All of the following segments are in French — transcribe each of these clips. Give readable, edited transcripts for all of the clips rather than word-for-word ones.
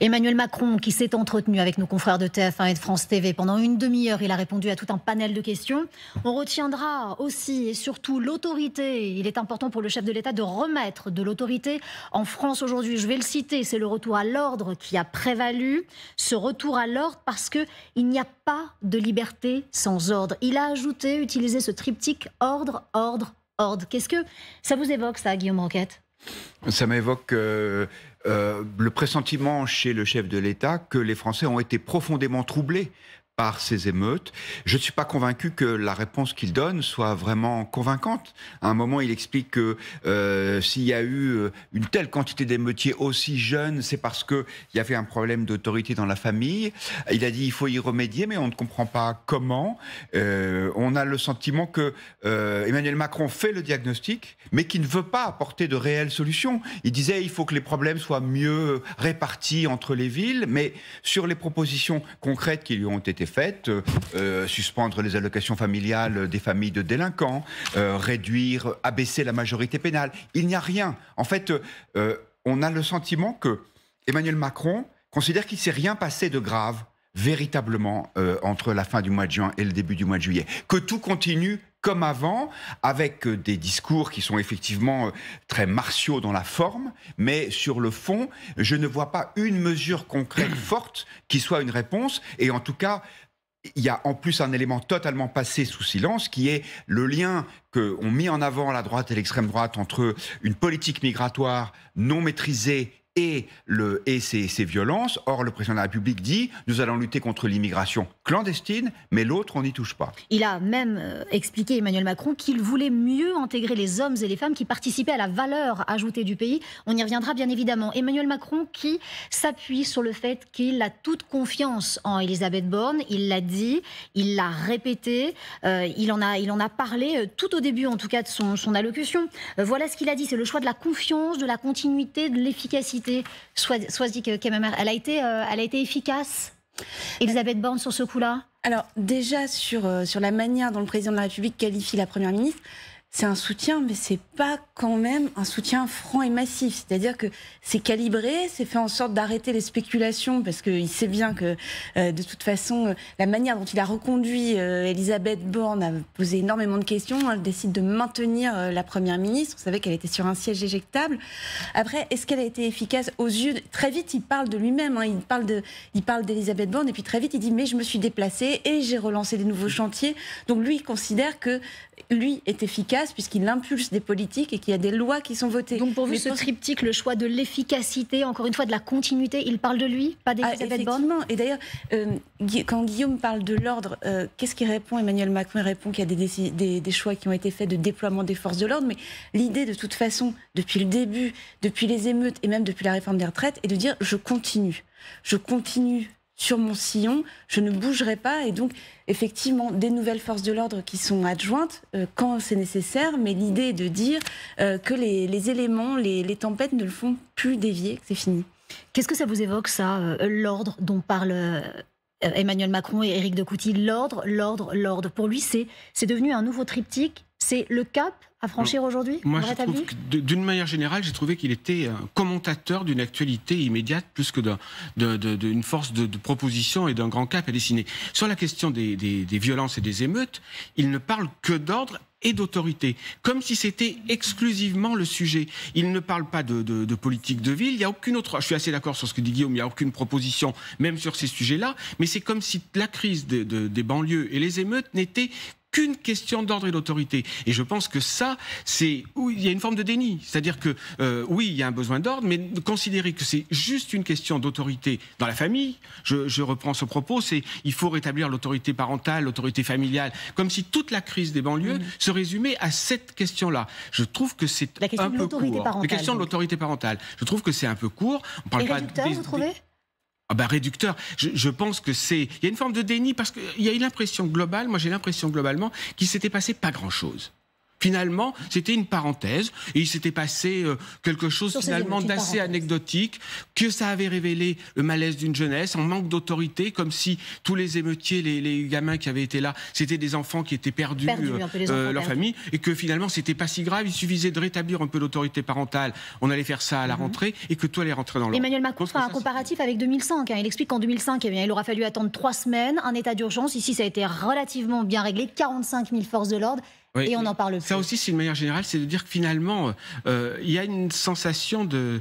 Emmanuel Macron, qui s'est entretenu avec nos confrères de TF1 et de France TV pendant une demi-heure, il a répondu à tout un panel de questions. On retiendra aussi et surtout l'autorité. Il est important pour le chef de l'État de remettre de l'autorité en France aujourd'hui. Je vais le citer, c'est le retour à l'ordre qui a prévalu. Ce retour à l'ordre parce qu'il n'y a pas de liberté sans ordre. Il a ajouté, utilisé ce triptyque ordre, ordre, ordre. Qu'est-ce que ça vous évoque, ça, Guillaume Roquette ? Ça m'évoque le pressentiment chez le chef de l'État que les Français ont été profondément troublés par ces émeutes. Je ne suis pas convaincu que la réponse qu'il donne soit vraiment convaincante. À un moment, il explique que s'il y a eu une telle quantité d'émeutiers aussi jeunes, c'est parce qu'il y avait un problème d'autorité dans la famille. Il a dit qu'il faut y remédier, mais on ne comprend pas comment. On a le sentiment que Emmanuel Macron fait le diagnostic, mais qu'il ne veut pas apporter de réelles solutions. Il disait qu'il faut que les problèmes soient mieux répartis entre les villes, mais sur les propositions concrètes qui lui ont été faites, suspendre les allocations familiales des familles de délinquants, abaisser la majorité pénale. Il n'y a rien. En fait, on a le sentiment que Emmanuel Macron considère qu'il ne s'est rien passé de grave, véritablement, entre la fin du mois de juin et le début du mois de juillet. Que tout continue comme avant, avec des discours qui sont effectivement très martiaux dans la forme, mais sur le fond, je ne vois pas une mesure concrète forte qui soit une réponse, et en tout cas, il y a en plus un élément totalement passé sous silence, qui est le lien qu'ont mis en avant la droite et l'extrême droite entre une politique migratoire non maîtrisée et ces violences. Or, le président de la République dit « Nous allons lutter contre l'immigration clandestine, mais l'autre, on n'y touche pas ». Il a même expliqué, Emmanuel Macron, qu'il voulait mieux intégrer les hommes et les femmes qui participaient à la valeur ajoutée du pays. On y reviendra bien évidemment. Emmanuel Macron qui s'appuie sur le fait qu'il a toute confiance en Elisabeth Borne. Il l'a dit, il l'a répété, il en a parlé tout au début, en tout cas, de son allocution. Voilà ce qu'il a dit, c'est le choix de la confiance, de la continuité, de l'efficacité. Swazdik Kememer, elle a été efficace, Elisabeth Borne, sur ce coup-là? Alors déjà sur la manière dont le président de la République qualifie la Première ministre, c'est un soutien, mais c'est pas quand même un soutien franc et massif. C'est-à-dire que c'est calibré, c'est fait en sorte d'arrêter les spéculations, parce qu'il sait bien que, de toute façon, la manière dont il a reconduit Elisabeth Borne a posé énormément de questions. Elle décide de maintenir la Première ministre. Vous savez qu'elle était sur un siège éjectable. Après, est-ce qu'elle a été efficace aux yeux Très vite, il parle de lui-même. Hein. Il parle d'Elisabeth Borne, et puis très vite, il dit « mais je me suis déplacé et j'ai relancé des nouveaux chantiers ». Donc lui, il considère que lui est efficace puisqu'il impulse des politiques et qu'il y a des lois qui sont votées. Donc pour vous, ce triptyque, le choix de l'efficacité, encore une fois de la continuité, il parle de lui, pas d'Elisabeth Borne? Effectivement. Et d'ailleurs, quand Guillaume parle de l'ordre, qu'est-ce qu'il répond? Emmanuel Macron, il répond qu'il y a des choix qui ont été faits de déploiement des forces de l'ordre, mais l'idée de toute façon, depuis le début, depuis les émeutes et même depuis la réforme des retraites, est de dire je continue sur mon sillon, je ne bougerai pas. Et donc, effectivement, des nouvelles forces de l'ordre qui sont adjointes quand c'est nécessaire, mais l'idée est de dire que les éléments, les tempêtes ne le font plus dévier, que c'est fini. Qu'est-ce que ça vous évoque, ça, l'ordre dont parle Emmanuel Macron et Éric de Courty? L'ordre, l'ordre, l'ordre. Pour lui, c'est devenu un nouveau triptyque. C'est le cap à franchir aujourd'hui? Moi, je trouve que d'une manière générale, j'ai trouvé qu'il était un commentateur d'une actualité immédiate plus que d'une force de proposition et d'un grand cap à dessiner. Sur la question des violences et des émeutes, il ne parle que d'ordre et d'autorité, comme si c'était exclusivement le sujet. Il ne parle pas de politique de ville, il n'y a aucune autre... Je suis assez d'accord sur ce que dit Guillaume, il n'y a aucune proposition, même sur ces sujets-là, mais c'est comme si la crise des banlieues et les émeutes n'étaient qu'une question d'ordre et d'autorité. Et je pense que ça, il y a une forme de déni. C'est-à-dire que, oui, il y a un besoin d'ordre, mais considérer que c'est juste une question d'autorité dans la famille, je reprends ce propos, il faut rétablir l'autorité parentale, l'autorité familiale, comme si toute la crise des banlieues se résumait à cette question-là. Je trouve que c'est un peu court. La question de l'autorité parentale. Je trouve que c'est un peu court. On parle pas vous trouvez ? Ah ben réducteur, je pense que il y a une forme de déni parce qu'il y a une impression globale, moi j'ai l'impression globalement qu'il s'était passé pas grand-chose. Finalement, c'était une parenthèse et il s'était passé quelque chose finalement d'assez anecdotique, que ça avait révélé le malaise d'une jeunesse, un manque d'autorité, comme si tous les émeutiers, les gamins qui avaient été là, c'était des enfants qui étaient perdus leur famille, et que finalement c'était pas si grave, il suffisait de rétablir un peu l'autorité parentale, on allait faire ça à la rentrée et que tout allait rentrer dans l'ordre. Emmanuel Macron fera un comparatif avec 2005. Il explique qu'en 2005, il aura fallu attendre 3 semaines, un état d'urgence. Ici, ça a été relativement bien réglé, 45 000 forces de l'ordre. Oui, et on n'en parle plus. Ça aussi, c'est une manière générale, c'est de dire que finalement, il y a une sensation de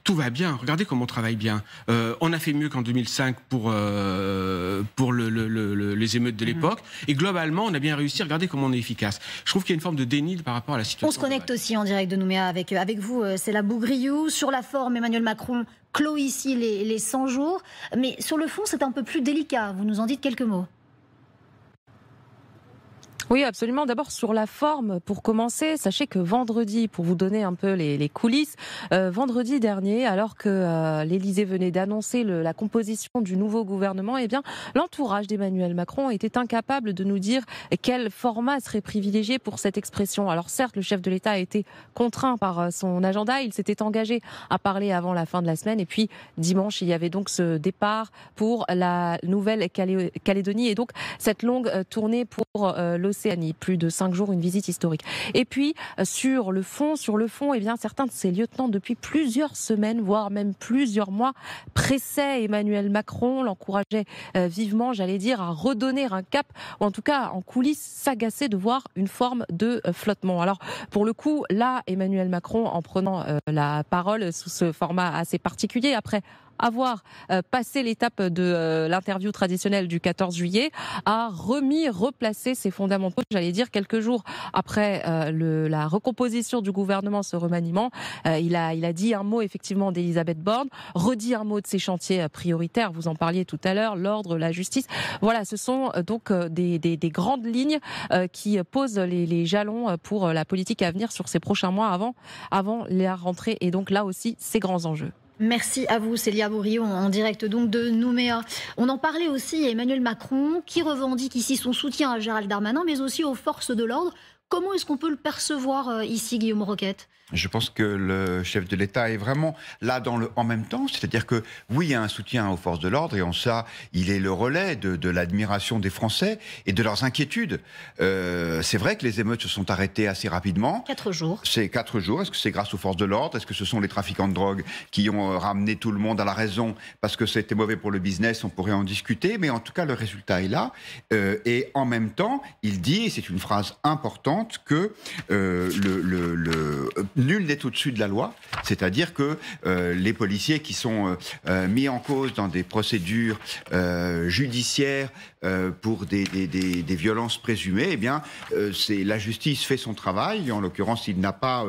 tout va bien. Regardez comment on travaille bien. On a fait mieux qu'en 2005 pour les émeutes de l'époque. Et globalement, on a bien réussi. Regardez comment on est efficace. Je trouve qu'il y a une forme de déni par rapport à la situation. On se connecte aussi en direct de Nouméa avec vous. C'est la Bougriou. Sur la forme, Emmanuel Macron clôt ici les 100 jours. Mais sur le fond, c'est un peu plus délicat. Vous nous en dites quelques mots. Oui, absolument. D'abord, sur la forme, pour commencer, sachez que vendredi, pour vous donner un peu les coulisses, vendredi dernier, alors que l'Élysée venait d'annoncer la composition du nouveau gouvernement, eh bien, l'entourage d'Emmanuel Macron était incapable de nous dire quel format serait privilégié pour cette expression. Alors certes, le chef de l'État a été contraint par son agenda. Il s'était engagé à parler avant la fin de la semaine. Et puis, dimanche, il y avait donc ce départ pour la Nouvelle-Calédonie et donc cette longue tournée pour l'Océanie. Plus de 5 jours, une visite historique. Et puis, sur le fond, eh bien, certains de ces lieutenants, depuis plusieurs semaines, voire même plusieurs mois, pressaient Emmanuel Macron, l'encourageaient vivement, j'allais dire, à redonner un cap, ou en tout cas, en coulisses, s'agacer de voir une forme de flottement. Alors, pour le coup, là, Emmanuel Macron, en prenant la parole sous ce format assez particulier, après avoir passé l'étape de l'interview traditionnelle du 14 juillet, a replacé ses fondamentaux, j'allais dire, quelques jours après la recomposition du gouvernement, ce remaniement. Il a dit un mot effectivement d'Elisabeth Borne, redit un mot de ses chantiers prioritaires, vous en parliez tout à l'heure, l'ordre, la justice. Voilà, ce sont donc des grandes lignes qui posent les jalons pour la politique à venir sur ces prochains mois avant la rentrée et donc là aussi ces grands enjeux. Merci à vous, Célia Bourillon, en direct donc de Nouméa. On en parlait aussi à Emmanuel Macron, qui revendique ici son soutien à Gérald Darmanin, mais aussi aux forces de l'ordre. Comment est-ce qu'on peut le percevoir ici, Guillaume Roquette ? Je pense que le chef de l'État est vraiment là en même temps. C'est-à-dire que oui, il y a un soutien aux forces de l'ordre et en ça, il est le relais de l'admiration des Français et de leurs inquiétudes. C'est vrai que les émeutes se sont arrêtées assez rapidement. 4 jours. C'est 4 jours. Est-ce que c'est grâce aux forces de l'ordre ? Est-ce que ce sont les trafiquants de drogue qui ont ramené tout le monde à la raison parce que c'était mauvais pour le business ? On pourrait en discuter. Mais en tout cas, le résultat est là. Et en même temps, il dit, et c'est une phrase importante, que nul n'est au-dessus de la loi, c'est-à-dire que les policiers qui sont mis en cause dans des procédures judiciaires pour des violences présumées, eh bien, la justice fait son travail. En l'occurrence, il n'a pas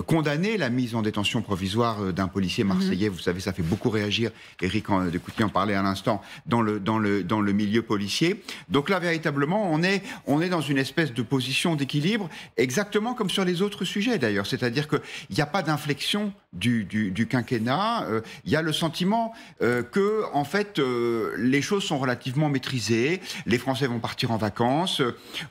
condamné la mise en détention provisoire d'un policier marseillais. Vous savez, ça fait beaucoup réagir. Éric Descoutiers en parlait à l'instant dans le milieu policier. Donc là, véritablement, on est dans une espèce de position d'équilibre, exactement comme sur les autres sujets d'ailleurs. C'est-à-dire qu'il n'y a pas d'inflexion du quinquennat. Il y a le sentiment que, en fait, les choses sont relativement maîtrisées. Les Français vont partir en vacances.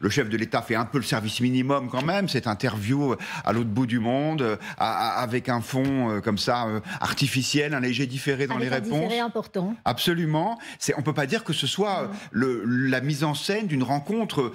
Le chef de l'État fait un peu le service minimum quand même. Cette interview à l'autre bout du monde, avec un fond comme ça artificiel, un léger différé dans les réponses. Un différé important. Absolument. On peut pas dire que ce soit la mise en scène d'une rencontre,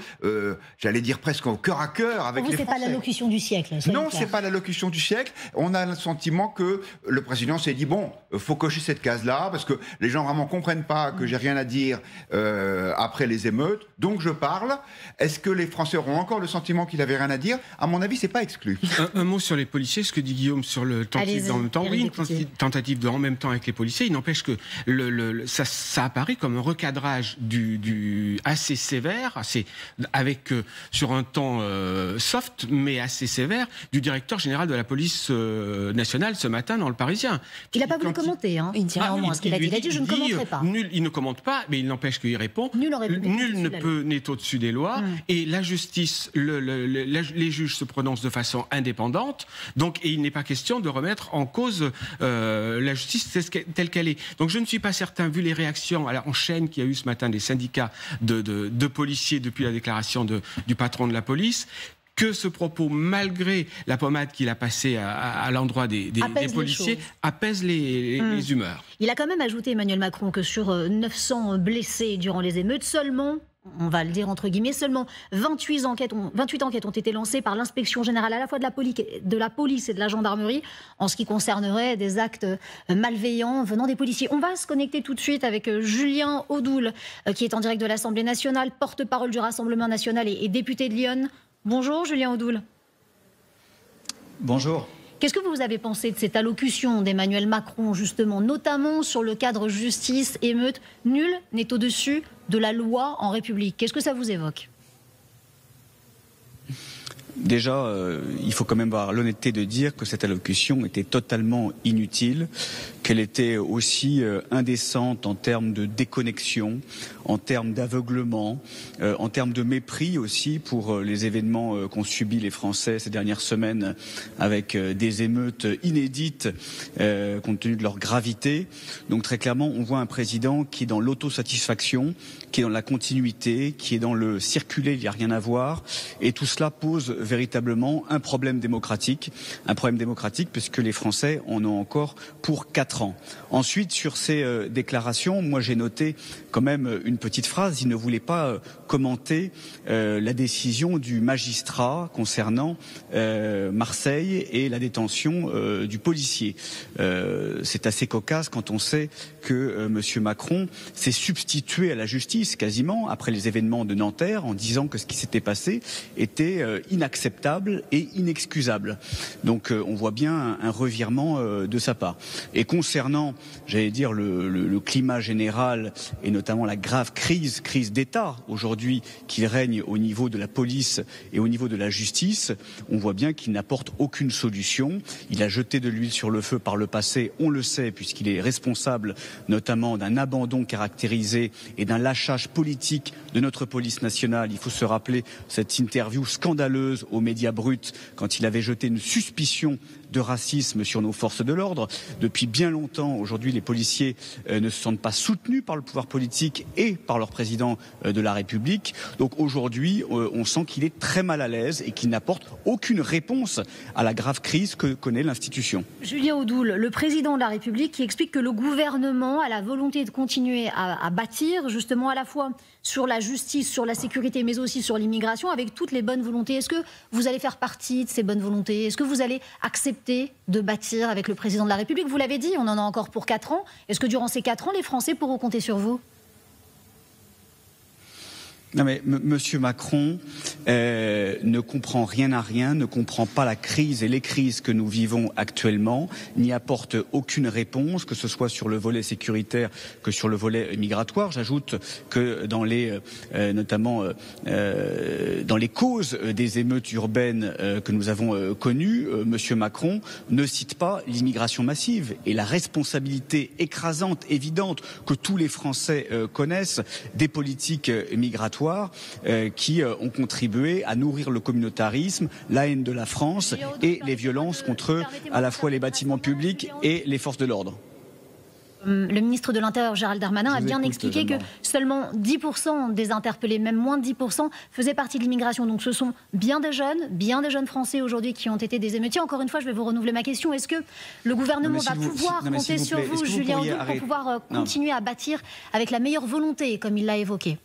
j'allais dire presque au cœur à cœur avec les Français. C'est pas l'allocution du siècle. Non, c'est pas l'allocution du siècle. On a le sentiment que le président s'est dit bon, faut cocher cette case-là parce que les gens vraiment comprennent pas que j'ai rien à dire après les émeutes, donc je parle. Est-ce que les Français auront encore le sentiment qu'il avait rien à dire ? À mon avis, c'est pas exclu. Un mot sur les policiers, ce que dit Guillaume sur le tentative d'en même temps. Oui, une tentative de en même temps avec les policiers. Il n'empêche que ça apparaît comme un recadrage assez sévère, avec sur un ton soft, mais assez sévère, du directeur général de la police nationale ce matin dans Le Parisien. Il n'a pas voulu commenter, hein. Il dit néanmoins ce qu'il a dit. Il a dit je ne commenterai pas. Il ne commente pas, mais il n'empêche qu'il répond. Nul n'est au-dessus des lois. Et la justice, les juges se prononcent de façon indépendante. Donc, et il n'est pas question de remettre en cause la justice telle qu'elle est. Donc, je ne suis pas certain, vu les réactions en chaîne qu'il y a eu ce matin des syndicats de policiers depuis la déclaration du patron de la police, que ce propos, malgré la pommade qu'il a passée à l'endroit des policiers, apaise les humeurs. Il a quand même ajouté, Emmanuel Macron, que sur 900 blessés durant les émeutes, seulement, on va le dire entre guillemets, seulement 28 enquêtes ont été lancées par l'inspection générale à la fois de la police et de la gendarmerie en ce qui concernerait des actes malveillants venant des policiers. On va se connecter tout de suite avec Julien Audoul, qui est en direct de l'Assemblée nationale, porte-parole du Rassemblement national et député de Lyon. Bonjour Julien Audoul. Bonjour. Qu'est-ce que vous avez pensé de cette allocution d'Emmanuel Macron, justement, notamment sur le cadre justice-émeute? Nul n'est au-dessus de la loi en République. Qu'est-ce que ça vous évoque? Déjà, il faut quand même avoir l'honnêteté de dire que cette allocution était totalement inutile, qu'elle était aussi indécente en termes de déconnexion, en termes d'aveuglement, en termes de mépris aussi pour les événements qu'ont subis les Français ces dernières semaines avec des émeutes inédites compte tenu de leur gravité. Donc très clairement, on voit un président qui est dans l'autosatisfaction, qui est dans la continuité, qui est dans le circuler, il n'y a rien à voir. Et tout cela pose véritablement un problème démocratique puisque les Français en ont encore pour 4 ans. Ensuite, sur ces déclarations, moi j'ai noté quand même une petite phrase. Il ne voulait pas commenter la décision du magistrat concernant Marseille et la détention du policier. C'est assez cocasse quand on sait que M. Macron s'est substitué à la justice quasiment après les événements de Nanterre en disant que ce qui s'était passé était inacceptable et inexcusable. Donc on voit bien un revirement de sa part. Et concernant, j'allais dire, le climat général et notamment la grave crise d'État aujourd'hui qui règne au niveau de la police et au niveau de la justice, on voit bien qu'il n'apporte aucune solution. Il a jeté de l'huile sur le feu par le passé, on le sait, puisqu'il est responsable notamment d'un abandon caractérisé et d'un lâchage politique de notre police nationale. Il faut se rappeler cette interview scandaleuse aux médias bruts quand il avait jeté une suspicion de racisme sur nos forces de l'ordre. Depuis bien longtemps, aujourd'hui, les policiers ne se sentent pas soutenus par le pouvoir politique et par leur président de la République. Donc aujourd'hui, on sent qu'il est très mal à l'aise et qu'il n'apporte aucune réponse à la grave crise que connaît l'institution. Julien Audoul, le président de la République, qui explique que le gouvernement a la volonté de continuer à bâtir, justement, à la fois sur la justice, sur la sécurité, mais aussi sur l'immigration, avec toutes les bonnes volontés. Est-ce que vous allez faire partie de ces bonnes volontés? Est-ce que vous allez accepter de bâtir avec le président de la République? Vous l'avez dit, on en a encore pour 4 ans. Est-ce que durant ces 4 ans, les Français pourront compter sur vous? Non mais Monsieur Macron ne comprend rien à rien, ne comprend pas la crise et les crises que nous vivons actuellement, n'y apporte aucune réponse, que ce soit sur le volet sécuritaire que sur le volet migratoire. J'ajoute que dans les notamment dans les causes des émeutes urbaines que nous avons connues, Monsieur Macron ne cite pas l'immigration massive et la responsabilité écrasante, évidente que tous les Français connaissent des politiques migratoires qui ont contribué à nourrir le communautarisme, la haine de la France et les violences contre à la fois les bâtiments publics et les forces de l'ordre. Le ministre de l'Intérieur, Gérald Darmanin, a bien expliqué que seulement 10% des interpellés, même moins de 10%, faisaient partie de l'immigration. Donc ce sont bien des jeunes Français aujourd'hui qui ont été des émeutiers. Encore une fois, je vais vous renouveler ma question. Est-ce que le gouvernement va pouvoir compter sur vous, Julien Audoul, pour pouvoir continuer à bâtir avec la meilleure volonté, comme il l'a évoqué ?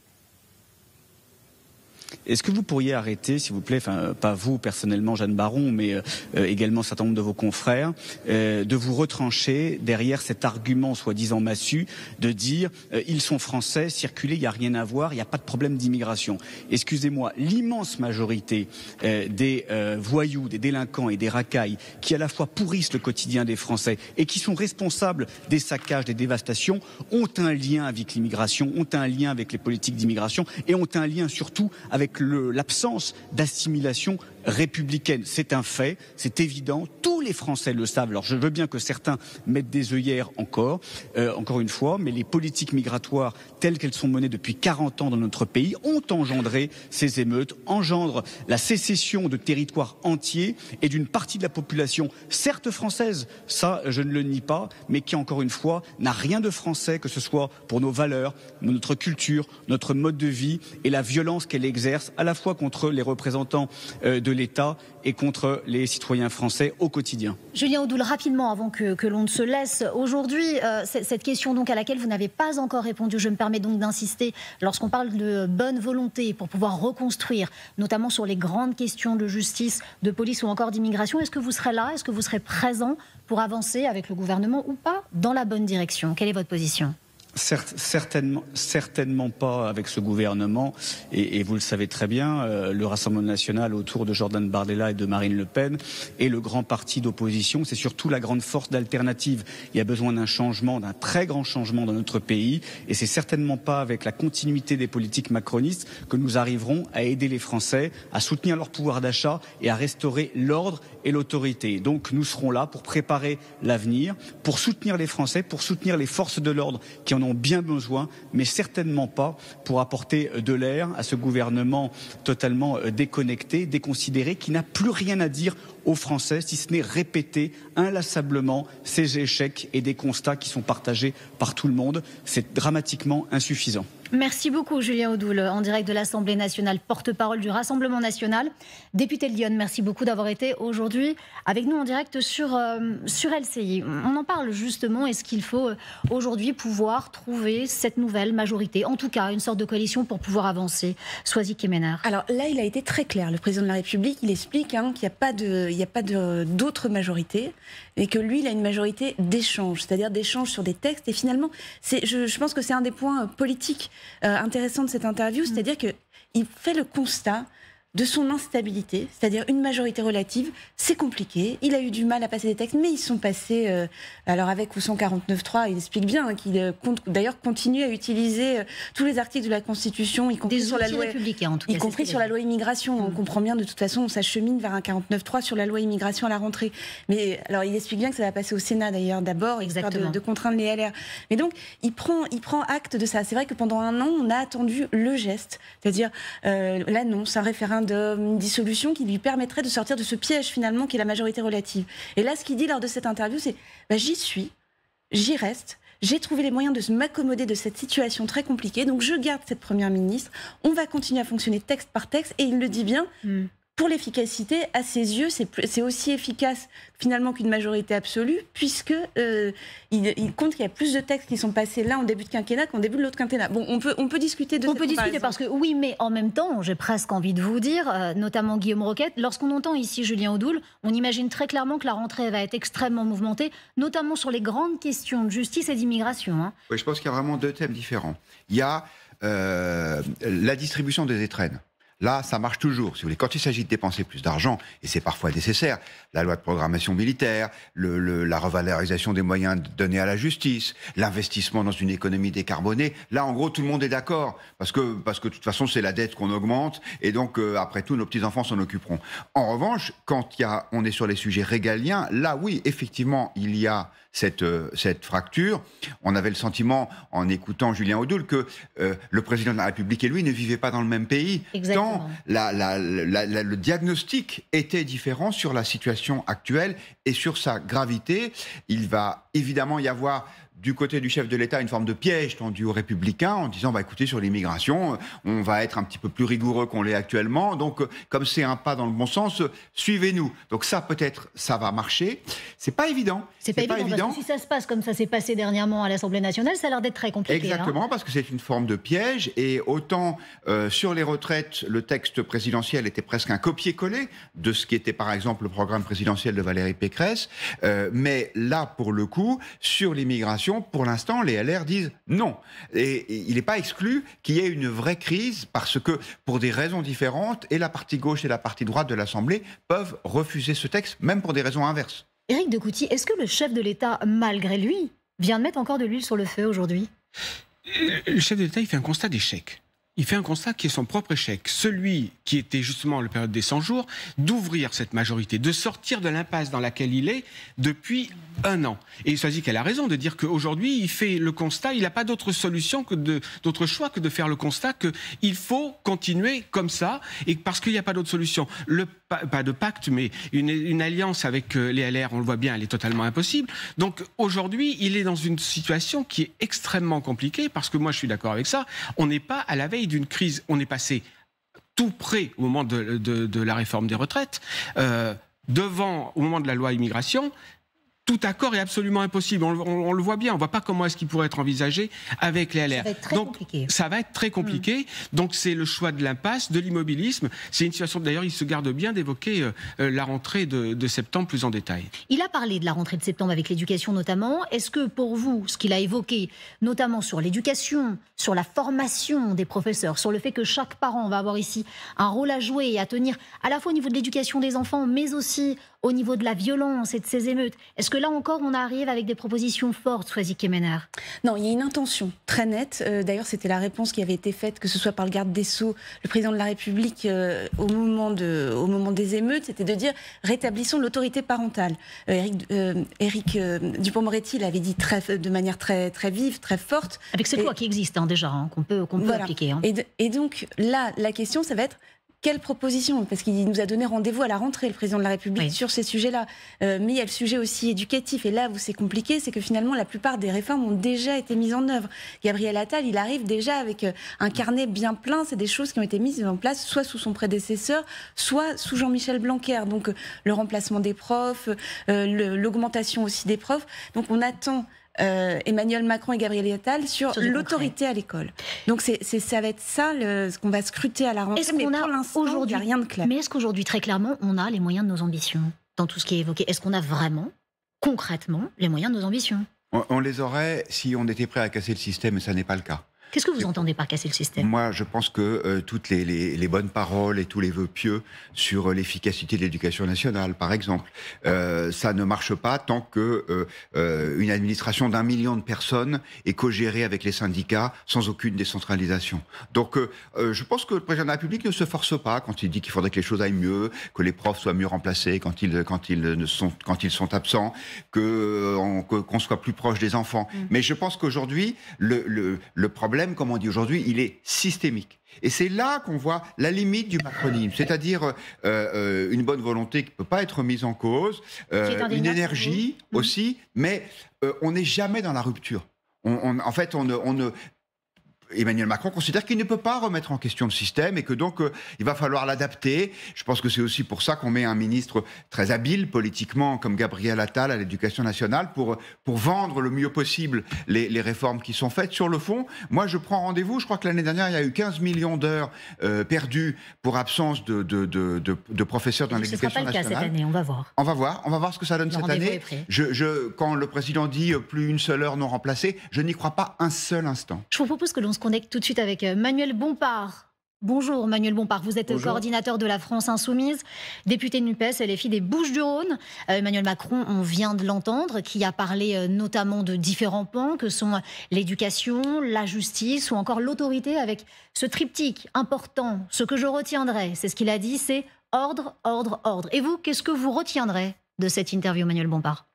Est-ce que vous pourriez arrêter, s'il vous plaît, enfin pas vous personnellement, Jeanne Baron, mais également un certain nombre de vos confrères, de vous retrancher derrière cet argument soi-disant massu de dire ils sont français, circuler, il n'y a rien à voir, il n'y a pas de problème d'immigration. Excusez-moi, l'immense majorité des voyous, des délinquants et des racailles qui à la fois pourrissent le quotidien des Français et qui sont responsables des saccages, des dévastations, ont un lien avec l'immigration, ont un lien avec les politiques d'immigration et ont un lien surtout avec l'absence d'assimilation républicaine. C'est un fait, c'est évident, tous les Français le savent. Alors je veux bien que certains mettent des œillères encore une fois, mais les politiques migratoires telles qu'elles sont menées depuis 40 ans dans notre pays ont engendré ces émeutes, engendrent la sécession de territoires entiers et d'une partie de la population, certes française, ça je ne le nie pas, mais qui encore une fois n'a rien de français, que ce soit pour nos valeurs, notre culture, notre mode de vie et la violence qu'elle exerce à la fois contre les représentants de l'État et contre les citoyens français au quotidien. Julien Audoul, rapidement, avant que l'on ne se laisse, aujourd'hui, cette question donc à laquelle vous n'avez pas encore répondu, je me permets donc d'insister, lorsqu'on parle de bonne volonté pour pouvoir reconstruire, notamment sur les grandes questions de justice, de police ou encore d'immigration, est-ce que vous serez là, est-ce que vous serez présent pour avancer avec le gouvernement ou pas dans la bonne direction? Quelle est votre position ? Certainement pas avec ce gouvernement. Et vous le savez très bien, le Rassemblement national autour de Jordan Bardella et de Marine Le Pen est le grand parti d'opposition. C'est surtout la grande force d'alternative. Il y a besoin d'un changement, d'un très grand changement dans notre pays. Et c'est certainement pas avec la continuité des politiques macronistes que nous arriverons à aider les Français à soutenir leur pouvoir d'achat et à restaurer l'ordre et l'autorité. Donc nous serons là pour préparer l'avenir, pour soutenir les Français, pour soutenir les forces de l'ordre qui en ont bien besoin, mais certainement pas pour apporter de l'air à ce gouvernement totalement déconnecté, déconsidéré, qui n'a plus rien à dire aux Français, si ce n'est répéter inlassablement ces échecs et des constats qui sont partagés par tout le monde. C'est dramatiquement insuffisant. Merci beaucoup Julien Audoul, en direct de l'Assemblée nationale, porte-parole du Rassemblement national. Député de Lyon, merci beaucoup d'avoir été aujourd'hui avec nous en direct sur LCI. On en parle justement, est-ce qu'il faut aujourd'hui pouvoir trouver cette nouvelle majorité, en tout cas une sorte de coalition pour pouvoir avancer? Soisy Kemener. Alors là, il a été très clair, le président de la République, il explique qu'il n'y a pas d'autre majorité et que lui, il a une majorité d'échange, c'est-à-dire d'échange sur des textes. Et finalement, je pense que c'est un des points politiques intéressants de cette interview, c'est-à-dire qu'il fait le constat de son instabilité, c'est-à-dire une majorité relative, c'est compliqué. Il a eu du mal à passer des textes, mais ils sont passés, alors avec ou sans 49.3, il explique bien qu'il compte d'ailleurs continue à utiliser tous les articles de la Constitution, y compris sur la loi républicaine, en tout cas, y compris sur la loi immigration. On comprend bien, de toute façon, on s'achemine vers un 49.3 sur la loi immigration à la rentrée. Mais alors, il explique bien que ça va passer au Sénat d'ailleurs d'abord, histoire de contraindre les LR. Mais donc, il prend acte de ça. C'est vrai que pendant un an, on a attendu le geste, c'est-à-dire l'annonce, un référendum, une dissolution qui lui permettrait de sortir de ce piège finalement qui est la majorité relative. Et là, ce qu'il dit lors de cette interview, c'est j'y suis, j'y reste, j'ai trouvé les moyens de m'accommoder de cette situation très compliquée, donc je garde cette première ministre, on va continuer à fonctionner texte par texte, et il le dit bien. Pour l'efficacité, à ses yeux, c'est aussi efficace finalement qu'une majorité absolue, puisque il compte qu'il y a plus de textes qui sont passés là en début de quinquennat qu'en début de l'autre quinquennat. Bon, on peut discuter de cette comparaison. Parce que oui, mais en même temps, j'ai presque envie de vous dire, notamment Guillaume Roquette, lorsqu'on entend ici Julien Audoul, on imagine très clairement que la rentrée va être extrêmement mouvementée, notamment sur les grandes questions de justice et d'immigration. Oui, je pense qu'il y a vraiment deux thèmes différents. Il y a la distribution des étrennes. Là, ça marche toujours. Si vous voulez, quand il s'agit de dépenser plus d'argent, et c'est parfois nécessaire, la loi de programmation militaire, la revalorisation des moyens donnés à la justice, l'investissement dans une économie décarbonée, là, en gros, tout le monde est d'accord. Parce que de toute façon, c'est la dette qu'on augmente, et donc, après tout, nos petits-enfants s'en occuperont. En revanche, quand on est sur les sujets régaliens, là, oui, effectivement, il y a cette fracture. On avait le sentiment, en écoutant Julien Audoul, que le président de la République et lui ne vivaient pas dans le même pays. Exactement. Tant le diagnostic était différent sur la situation actuelle et sur sa gravité. Il va évidemment y avoir du côté du chef de l'État une forme de piège tendu aux Républicains en disant écoutez, sur l'immigration, on va être un petit peu plus rigoureux qu'on l'est actuellement, donc comme c'est un pas dans le bon sens, suivez-nous. Donc ça, peut-être, ça va marcher. C'est pas évident. C'est pas évident. Parce que si ça se passe comme ça s'est passé dernièrement à l'Assemblée nationale, ça a l'air d'être très compliqué. Exactement, parce que c'est une forme de piège, et autant sur les retraites, le texte présidentiel était presque un copier-coller de ce qui était par exemple le programme présidentiel de Valérie Pécresse, mais là, pour le coup, sur l'immigration, pour l'instant, les LR disent non. Et il n'est pas exclu qu'il y ait une vraie crise parce que, pour des raisons différentes, et la partie gauche et la partie droite de l'Assemblée peuvent refuser ce texte, même pour des raisons inverses. Éric de Coutty, est-ce que le chef de l'État, malgré lui, vient de mettre encore de l'huile sur le feu aujourd'hui? Le chef de l'État, il fait un constat d'échec. Il fait un constat qui est son propre échec. Celui qui était justement la période des 100 jours, d'ouvrir cette majorité, de sortir de l'impasse dans laquelle il est depuis un an. Et il s'agit qu'elle a raison de dire qu'aujourd'hui, il fait le constat, il n'a pas d'autre solution d'autre choix que de faire le constat qu'il faut continuer comme ça, et parce qu'il n'y a pas d'autre solution. Pas de pacte, mais une alliance avec les LR, on le voit bien, elle est totalement impossible. Donc aujourd'hui, il est dans une situation qui est extrêmement compliquée, parce que moi je suis d'accord avec ça, on n'est pas à la veille d'une crise, on est passé tout près au moment de la réforme des retraites, au moment de la loi immigration, tout accord est absolument impossible. On le voit bien. On ne voit pas comment est-ce qu'il pourrait être envisagé avec les LR. Ça va être très compliqué. Ça va être très compliqué. Donc c'est le choix de l'impasse, de l'immobilisme. C'est une situation, d'ailleurs, il se garde bien d'évoquer la rentrée de septembre plus en détail. Il a parlé de la rentrée de septembre avec l'éducation notamment. Est-ce que pour vous, ce qu'il a évoqué, notamment sur l'éducation, sur la formation des professeurs, sur le fait que chaque parent va avoir ici un rôle à jouer et à tenir à la fois au niveau de l'éducation des enfants, mais aussi au niveau de la violence et de ces émeutes, est-ce que là encore on arrive avec des propositions fortes, Soisy Kemener? Non, il y a une intention très nette. D'ailleurs, c'était la réponse qui avait été faite, que ce soit par le garde des Sceaux, le président de la République, au moment des émeutes, c'était de dire rétablissons l'autorité parentale. Éric Dupond-Moretti l'avait dit de manière très, très vive, très forte. Avec cette loi qui existe déjà, qu'on peut voilà. appliquer. Hein. Et donc là, la question, ça va être quelle proposition? Parce qu'il nous a donné rendez-vous à la rentrée, le président de la République, sur ces sujets-là. Mais il y a le sujet aussi éducatif. Et là où c'est compliqué, c'est que finalement, la plupart des réformes ont déjà été mises en œuvre. Gabriel Attal, il arrive déjà avec un carnet bien plein. C'est des choses qui ont été mises en place, soit sous son prédécesseur, soit sous Jean-Michel Blanquer. Donc, le remplacement des profs, l'augmentation aussi des profs. Donc, on attend Emmanuel Macron et Gabriel Attal sur l'autorité à l'école. Donc ça va être ça ce qu'on va scruter à la rentrée. Mais pour l'instant, il n'y a rien de clair. Mais est-ce qu'aujourd'hui, très clairement, on a les moyens de nos ambitions dans tout ce qui est évoqué? Est-ce qu'on a vraiment, concrètement, les moyens de nos ambitions? On les aurait si on était prêt à casser le système, et ça n'est pas le cas. Qu'est-ce que vous entendez par casser le système? Moi, je pense que toutes les bonnes paroles et tous les vœux pieux sur l'efficacité de l'éducation nationale, par exemple, ça ne marche pas tant que une administration d'1 million de personnes est co-gérée avec les syndicats sans aucune décentralisation. Donc, je pense que le président de la République ne se force pas quand il dit qu'il faudrait que les choses aillent mieux, que les profs soient mieux remplacés quand ils sont absents, qu'on soit plus proche des enfants. Mais je pense qu'aujourd'hui, le problème, comme on dit aujourd'hui, il est systémique. Et c'est là qu'on voit la limite du macronisme, c'est-à-dire une bonne volonté qui ne peut pas être mise en cause, une énergie aussi, mais on n'est jamais dans la rupture. En fait, Emmanuel Macron considère qu'il ne peut pas remettre en question le système et que donc il va falloir l'adapter. Je pense que c'est aussi pour ça qu'on met un ministre très habile politiquement comme Gabriel Attal à l'Éducation nationale pour vendre le mieux possible les réformes qui sont faites. Sur le fond, moi je prends rendez-vous. Je crois que l'année dernière il y a eu 15 millions d'heures perdues pour absence de professeurs dans l'Éducation nationale. Ce ne sera pas le cas cette année, on va voir. On va voir ce que ça donne cette année. Quand le président dit plus une seule heure non remplacée, je n'y crois pas un seul instant. Je vous propose que l'on se connecte tout de suite avec Manuel Bompard. Bonjour Manuel Bompard, vous êtes coordinateur de la France Insoumise, député de NUPES, LFI des Bouches-du-Rhône. Emmanuel Macron, on vient de l'entendre, qui a parlé notamment de différents pans que sont l'éducation, la justice ou encore l'autorité, avec ce triptyque important. Ce que je retiendrai, c'est ce qu'il a dit, c'est ordre, ordre, ordre. Et vous, qu'est-ce que vous retiendrez de cette interview, Manuel Bompard?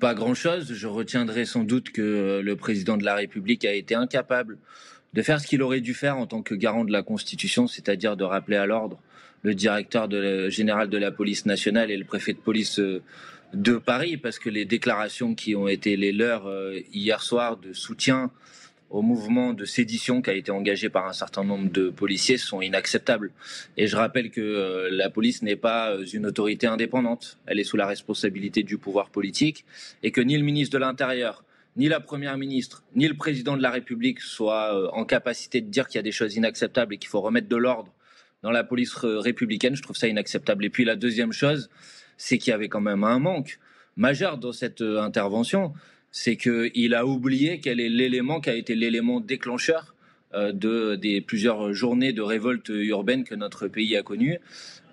Pas grand-chose. Je retiendrai sans doute que le président de la République a été incapable de faire ce qu'il aurait dû faire en tant que garant de la Constitution, c'est-à-dire de rappeler à l'ordre le directeur général de la police nationale et le préfet de police de Paris, parce que les déclarations qui ont été les leurs hier soir de soutien au mouvement de sédition qui a été engagé par un certain nombre de policiers sont inacceptables. Et je rappelle que la police n'est pas une autorité indépendante. Elle est sous la responsabilité du pouvoir politique et que ni le ministre de l'Intérieur, ni la Première ministre, ni le président de la République soient en capacité de dire qu'il y a des choses inacceptables et qu'il faut remettre de l'ordre dans la police républicaine. Je trouve ça inacceptable. Et puis la deuxième chose, c'est qu'il y avait quand même un manque majeur dans cette intervention. C'est qu'il a oublié quel est l'élément qui a été l'élément déclencheur des plusieurs journées de révolte urbaine que notre pays a connues,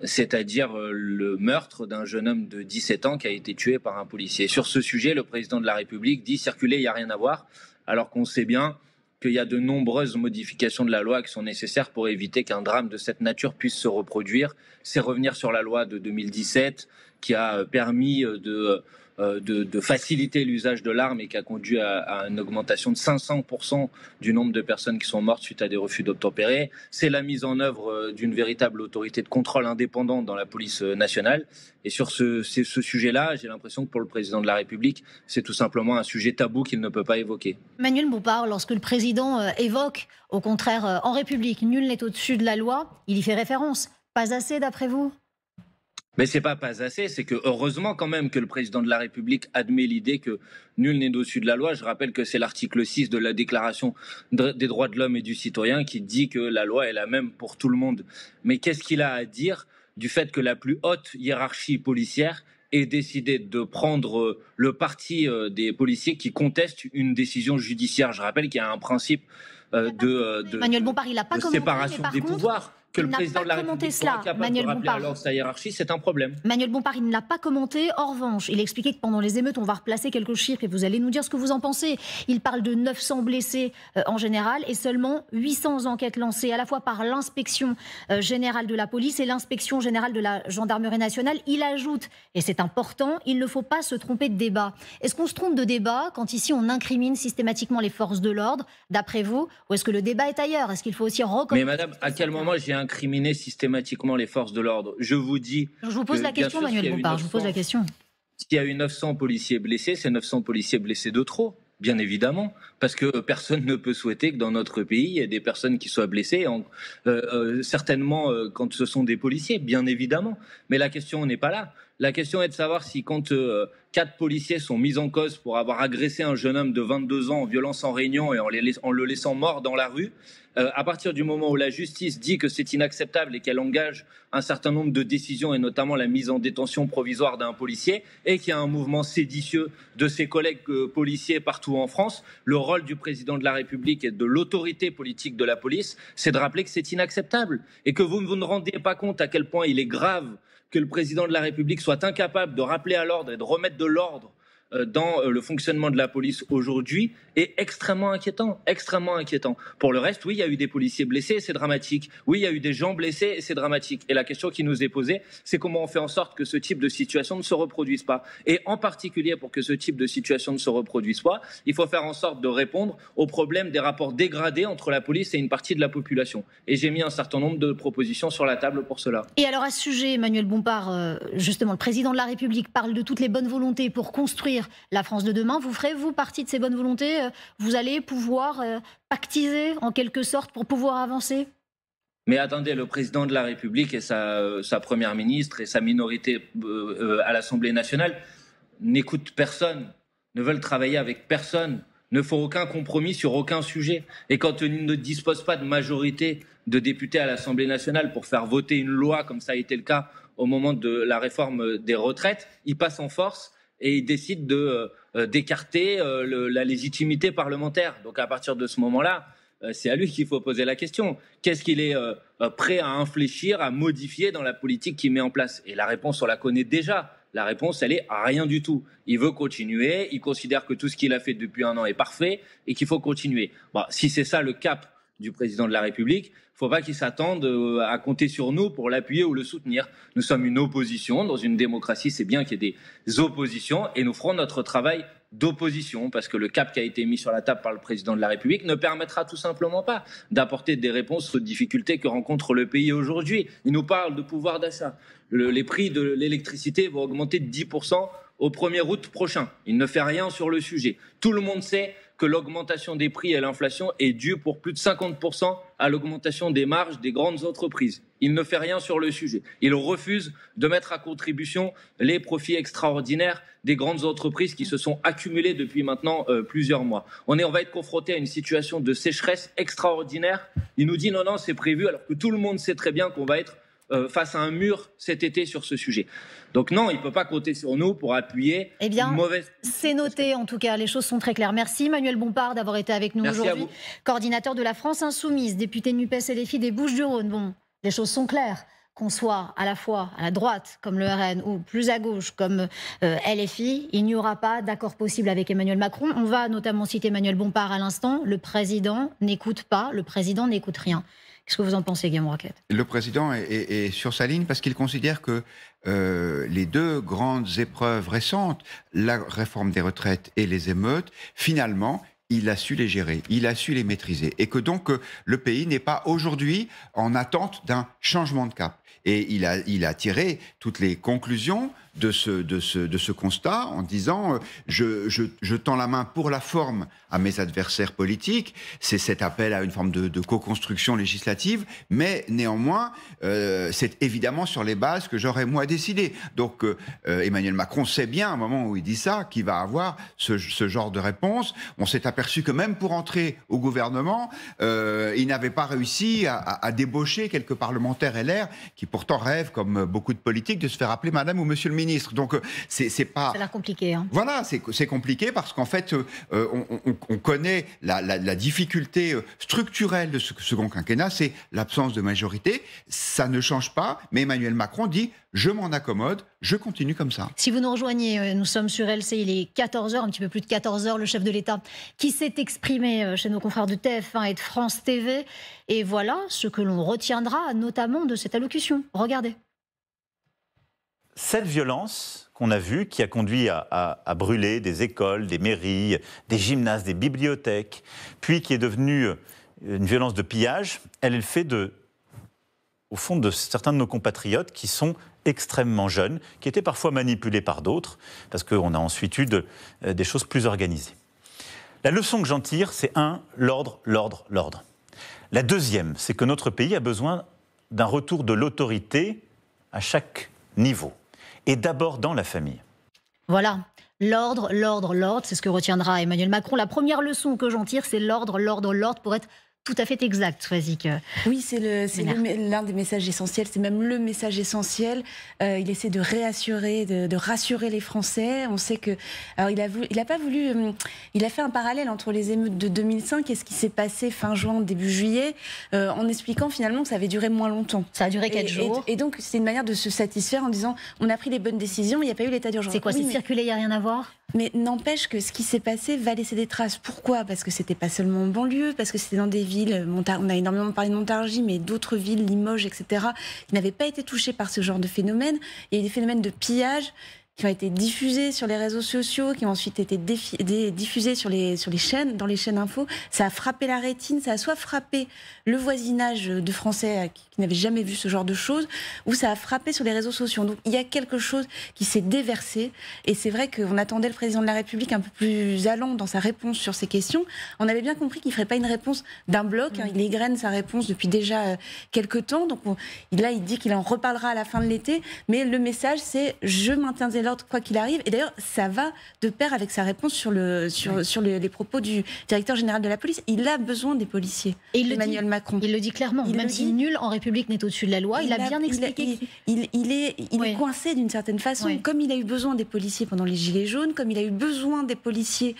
c'est-à-dire le meurtre d'un jeune homme de 17 ans qui a été tué par un policier. Sur ce sujet, le président de la République dit « circuler, il n'y a rien à voir », alors qu'on sait bien qu'il y a de nombreuses modifications de la loi qui sont nécessaires pour éviter qu'un drame de cette nature puisse se reproduire. C'est revenir sur la loi de 2017 qui a permis de de faciliter l'usage de l'arme et qui a conduit à une augmentation de 500% du nombre de personnes qui sont mortes suite à des refus d'obtempérer. C'est la mise en œuvre d'une véritable autorité de contrôle indépendante dans la police nationale. Et sur ce sujet-là, j'ai l'impression que pour le président de la République, c'est tout simplement un sujet tabou qu'il ne peut pas évoquer. Manuel Bompard, lorsque le président évoque, au contraire, en République, nul n'est au-dessus de la loi, il y fait référence. Pas assez d'après vous ? Mais c'est pas assez, c'est que heureusement quand même que le président de la République admet l'idée que nul n'est au-dessus de la loi. Je rappelle que c'est l'article 6 de la Déclaration des droits de l'homme et du citoyen qui dit que la loi est la même pour tout le monde. Mais qu'est-ce qu'il a à dire du fait que la plus haute hiérarchie policière ait décidé de prendre le parti des policiers qui contestent une décision judiciaire? Je rappelle qu'il y a un principe Manuel Bompard, il n'a pas commenté, séparation des pouvoirs. Que le président de la République soit capable de rappeler à l'ordre sa hiérarchie, c'est un problème. Manuel Bompard, il ne l'a pas commenté. En revanche, il a expliqué que pendant les émeutes, on va replacer quelques chiffres et vous allez nous dire ce que vous en pensez. Il parle de 900 blessés en général et seulement 800 enquêtes lancées à la fois par l'inspection générale de la police et l'inspection générale de la gendarmerie nationale. Il ajoute, et c'est important, il ne faut pas se tromper de débat. Est-ce qu'on se trompe de débat quand ici on incrimine systématiquement les forces de l'ordre, d'après vous, ou est-ce que le débat est ailleurs? Est-ce qu'il faut aussi reconnaître... Mais madame, à quel moment j'ai incriminer systématiquement les forces de l'ordre? Je vous dis... Je vous pose la question, Manuel Bompard, je vous pose la question. S'il y a eu 900 policiers blessés, c'est 900 policiers blessés de trop, bien évidemment, parce que personne ne peut souhaiter que dans notre pays, il y ait des personnes qui soient blessées, certainement quand ce sont des policiers, bien évidemment. Mais la question n'est pas là. La question est de savoir si quand 4 policiers sont mis en cause pour avoir agressé un jeune homme de 22 ans en violence en réunion et en le laissant mort dans la rue, à partir du moment où la justice dit que c'est inacceptable et qu'elle engage un certain nombre de décisions et notamment la mise en détention provisoire d'un policier et qu'il y a un mouvement séditieux de ses collègues policiers partout en France, le rôle du président de la République et de l'autorité politique de la police, c'est de rappeler que c'est inacceptable et que vous ne rendez pas compte à quel point il est grave que le président de la République soit incapable de rappeler à l'ordre et de remettre de l'ordre dans le fonctionnement de la police aujourd'hui est extrêmement inquiétant, extrêmement inquiétant. Pour le reste, oui, il y a eu des policiers blessés, c'est dramatique. Oui, il y a eu des gens blessés, et c'est dramatique. Et la question qui nous est posée, c'est comment on fait en sorte que ce type de situation ne se reproduise pas. Et en particulier, pour que ce type de situation ne se reproduise pas, il faut faire en sorte de répondre au problème des rapports dégradés entre la police et une partie de la population. Et j'ai mis un certain nombre de propositions sur la table pour cela. Et alors à ce sujet, Emmanuel Bompard, justement, le président de la République parle de toutes les bonnes volontés pour construire la France de demain. Vous ferez, vous, partie de ces bonnes volontés? Vous allez pouvoir pactiser, en quelque sorte, pour pouvoir avancer? Mais attendez, le président de la République et sa première ministre et sa minorité à l'Assemblée nationale n'écoutent personne, ne veulent travailler avec personne, ne font aucun compromis sur aucun sujet. Et quand ils ne disposent pas de majorité de députés à l'Assemblée nationale pour faire voter une loi, comme ça a été le cas au moment de la réforme des retraites, ils passent en force et il décide d'écarter la légitimité parlementaire. Donc à partir de ce moment-là, c'est à lui qu'il faut poser la question. Qu'est-ce qu'il est prêt à infléchir, à modifier dans la politique qu'il met en place? Et la réponse, on la connaît déjà. La réponse, elle est à rien du tout. Il veut continuer, il considère que tout ce qu'il a fait depuis 1 an est parfait et qu'il faut continuer. Bon, si c'est ça le cap du président de la République, il ne faut pas qu'il s'attende à compter sur nous pour l'appuyer ou le soutenir. Nous sommes une opposition. Dans une démocratie, c'est bien qu'il y ait des oppositions et nous ferons notre travail d'opposition parce que le cap qui a été mis sur la table par le président de la République ne permettra tout simplement pas d'apporter des réponses aux difficultés que rencontre le pays aujourd'hui. Il nous parle de pouvoir d'achat. Les prix de l'électricité vont augmenter de 10% au 1er août prochain. Il ne fait rien sur le sujet. Tout le monde sait que l'augmentation des prix et l'inflation est due pour plus de 50% à l'augmentation des marges des grandes entreprises. Il ne fait rien sur le sujet. Il refuse de mettre à contribution les profits extraordinaires des grandes entreprises qui se sont accumulés depuis maintenant plusieurs mois. On va être confronté à une situation de sécheresse extraordinaire. Il nous dit non, c'est prévu, alors que tout le monde sait très bien qu'on va être face à un mur cet été sur ce sujet. Donc non, il ne peut pas compter sur nous pour appuyer une mauvaise... C'est noté en tout cas, les choses sont très claires. Merci Emmanuel Bompard d'avoir été avec nous aujourd'hui. Coordinateur de la France Insoumise, député NUPES et les filles des Bouches-du-Rhône. Bon, les choses sont claires. qu'on soit à la fois à la droite comme le RN ou plus à gauche comme LFI, il n'y aura pas d'accord possible avec Emmanuel Macron. On va notamment citer Emmanuel Bompard à l'instant. Le président n'écoute pas, le président n'écoute rien. Qu'est-ce que vous en pensez, Guillaume Roquette ? Le président est sur sa ligne parce qu'il considère que les deux grandes épreuves récentes, la réforme des retraites et les émeutes, finalement, il a su les gérer, il a su les maîtriser. Et que donc, le pays n'est pas aujourd'hui en attente d'un changement de cap. Et il a tiré toutes les conclusions de ce constat en disant je tends la main pour la forme à mes adversaires politiques. C'est cet appel à une forme de co-construction législative, mais néanmoins, c'est évidemment sur les bases que j'aurais moi décidé. Donc Emmanuel Macron sait bien, à un moment où il dit ça, qu'il va avoir ce genre de réponse. On s'est aperçu que même pour entrer au gouvernement, il n'avait pas réussi à débaucher quelques parlementaires LR qui pourtant rêvent, comme beaucoup de politiques, de se faire appeler Madame ou Monsieur le Ministre. Donc c'est pas... Ça a l'air compliqué. Hein. Voilà, c'est compliqué parce qu'en fait, on connaît la difficulté structurelle de ce second quinquennat, c'est l'absence de majorité. Ça ne change pas, mais Emmanuel Macron dit « je m'en accommode, je continue comme ça ». Si vous nous rejoignez, nous sommes sur LC, il est 14h, un petit peu plus de 14h, le chef de l'État qui s'est exprimé chez nos confrères de TF1 et de France TV. Et voilà ce que l'on retiendra notamment de cette allocution. Regardez. Cette violence qu'on a vue, qui a conduit à brûler des écoles, des mairies, des gymnases, des bibliothèques, puis qui est devenue une violence de pillage, elle est le fait au fond de certains de nos compatriotes qui sont extrêmement jeunes, qui étaient parfois manipulés par d'autres, parce qu'on a ensuite eu des choses plus organisées. La leçon que j'en tire, c'est l'ordre, l'ordre, l'ordre. La deuxième, c'est que notre pays a besoin d'un retour de l'autorité à chaque niveau. Et d'abord dans la famille. Voilà, l'ordre, l'ordre, l'ordre, c'est ce que retiendra Emmanuel Macron. La première leçon que j'en tire, c'est l'ordre, l'ordre, l'ordre, pour être tout à fait exact, Swazik. Oui, c'est l'un des messages essentiels, c'est même le message essentiel. Il essaie de réassurer, de rassurer les Français. On sait que... Alors, il a pas voulu... il a fait un parallèle entre les émeutes de 2005 et ce qui s'est passé fin juin, début juillet, en expliquant finalement que ça avait duré moins longtemps. Ça a duré 4 jours. Et donc, c'est une manière de se satisfaire en disant on a pris les bonnes décisions, il n'y a pas eu l'état d'urgence. C'est quoi, c'est circulé, il n'y a rien à voir ? Mais n'empêche que ce qui s'est passé va laisser des traces. Pourquoi ? Parce que c'était pas seulement en banlieue, parce que c'était dans des villes, on a énormément parlé de Montargis, mais d'autres villes, Limoges, etc., qui n'avaient pas été touchées par ce genre de phénomène. Il y a eu des phénomènes de pillage qui ont été diffusés sur les réseaux sociaux, qui ont ensuite été diffusés sur les chaînes, dans les chaînes info. Ça a frappé la rétine, ça a soit frappé le voisinage de Français qui n'avaient jamais vu ce genre de choses, ou ça a frappé sur les réseaux sociaux. Donc il y a quelque chose qui s'est déversé, et c'est vrai qu'on attendait le président de la République un peu plus allant dans sa réponse sur ces questions. On avait bien compris qu'il ne ferait pas une réponse d'un bloc, hein. Il égrène sa réponse depuis déjà quelques temps, donc là il dit qu'il en reparlera à la fin de l'été, mais le message c'est « je maintiendrai l'ordre quoi qu'il arrive », et d'ailleurs ça va de pair avec sa réponse sur les propos du directeur général de la police. Il a besoin des policiers, et Emmanuel Macron. Il le dit clairement, même si nul en République n'est au-dessus de la loi, il a bien expliqué. Il est coincé d'une certaine façon, comme il a eu besoin des policiers pendant les Gilets jaunes, comme il a eu besoin des policiers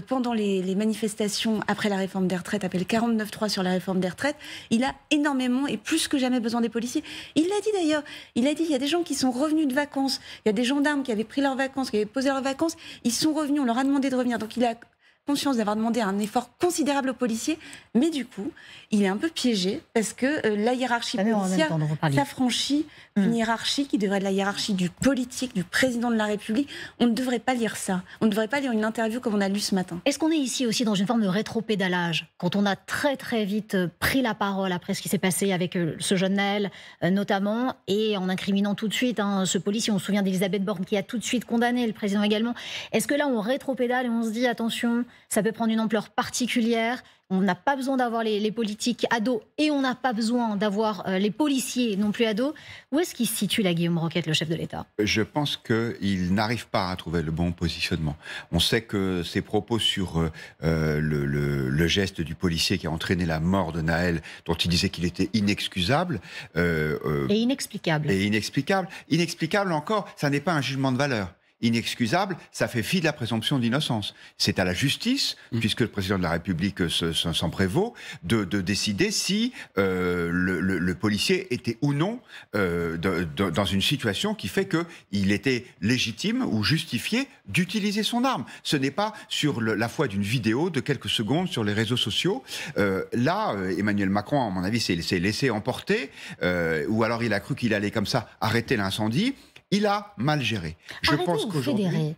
pendant les manifestations après la réforme des retraites, appelé 49.3 sur la réforme des retraites. Il a énormément et plus que jamais besoin des policiers. Il l'a dit d'ailleurs, il y a des gens qui sont revenus de vacances, il y a des gendarmes qui avaient pris leurs vacances, qui avaient posé leurs vacances, ils sont revenus, on leur a demandé de revenir. Donc il a conscience d'avoir demandé un effort considérable aux policiers, mais du coup, il est un peu piégé parce que la hiérarchie policière s'affranchit d'une hiérarchie qui devrait être la hiérarchie du politique, du président de la République. On ne devrait pas lire ça. On ne devrait pas lire une interview comme on a lu ce matin. Est-ce qu'on est ici aussi dans une forme de rétropédalage, quand on a très très vite pris la parole après ce qui s'est passé avec ce jeune Naël notamment, et en incriminant tout de suite ce policier, on se souvient d'Elisabeth Borne qui a tout de suite condamné, le président également. Est-ce que là on rétropédale et on se dit attention, ça peut prendre une ampleur particulière, on n'a pas besoin d'avoir les politiques ados et on n'a pas besoin d'avoir les policiers non plus ados. Où est-ce qu'il se situe là, Guillaume Roquette, le chef de l'État ? Je pense qu'il n'arrive pas à trouver le bon positionnement. On sait que ses propos sur le geste du policier qui a entraîné la mort de Naël, dont il disait qu'il était inexcusable... et inexplicable. Inexplicable encore, ça n'est pas un jugement de valeur. inexcusable, ça fait fi de la présomption d'innocence. C'est à la justice, puisque le président de la République s'en prévaut, de décider si le policier était ou non dans une situation qui fait qu'il était légitime ou justifié d'utiliser son arme. Ce n'est pas sur la foi d'une vidéo de quelques secondes sur les réseaux sociaux. Là, Emmanuel Macron, à mon avis, s'est laissé emporter, ou alors il a cru qu'il allait comme ça arrêter l'incendie. Il a mal géré. Je pense qu'aujourd'hui...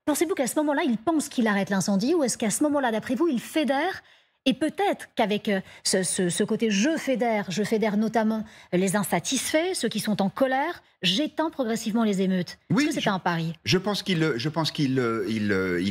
Pensez-vous qu'à ce moment-là, il pense qu'il arrête l'incendie, ou est-ce qu'à ce moment-là, d'après vous, il fédère? Et peut-être qu'avec ce côté je fédère notamment les insatisfaits, ceux qui sont en colère, j'éteins progressivement les émeutes. Oui, est-ce que c'était un pari? Je pense qu'il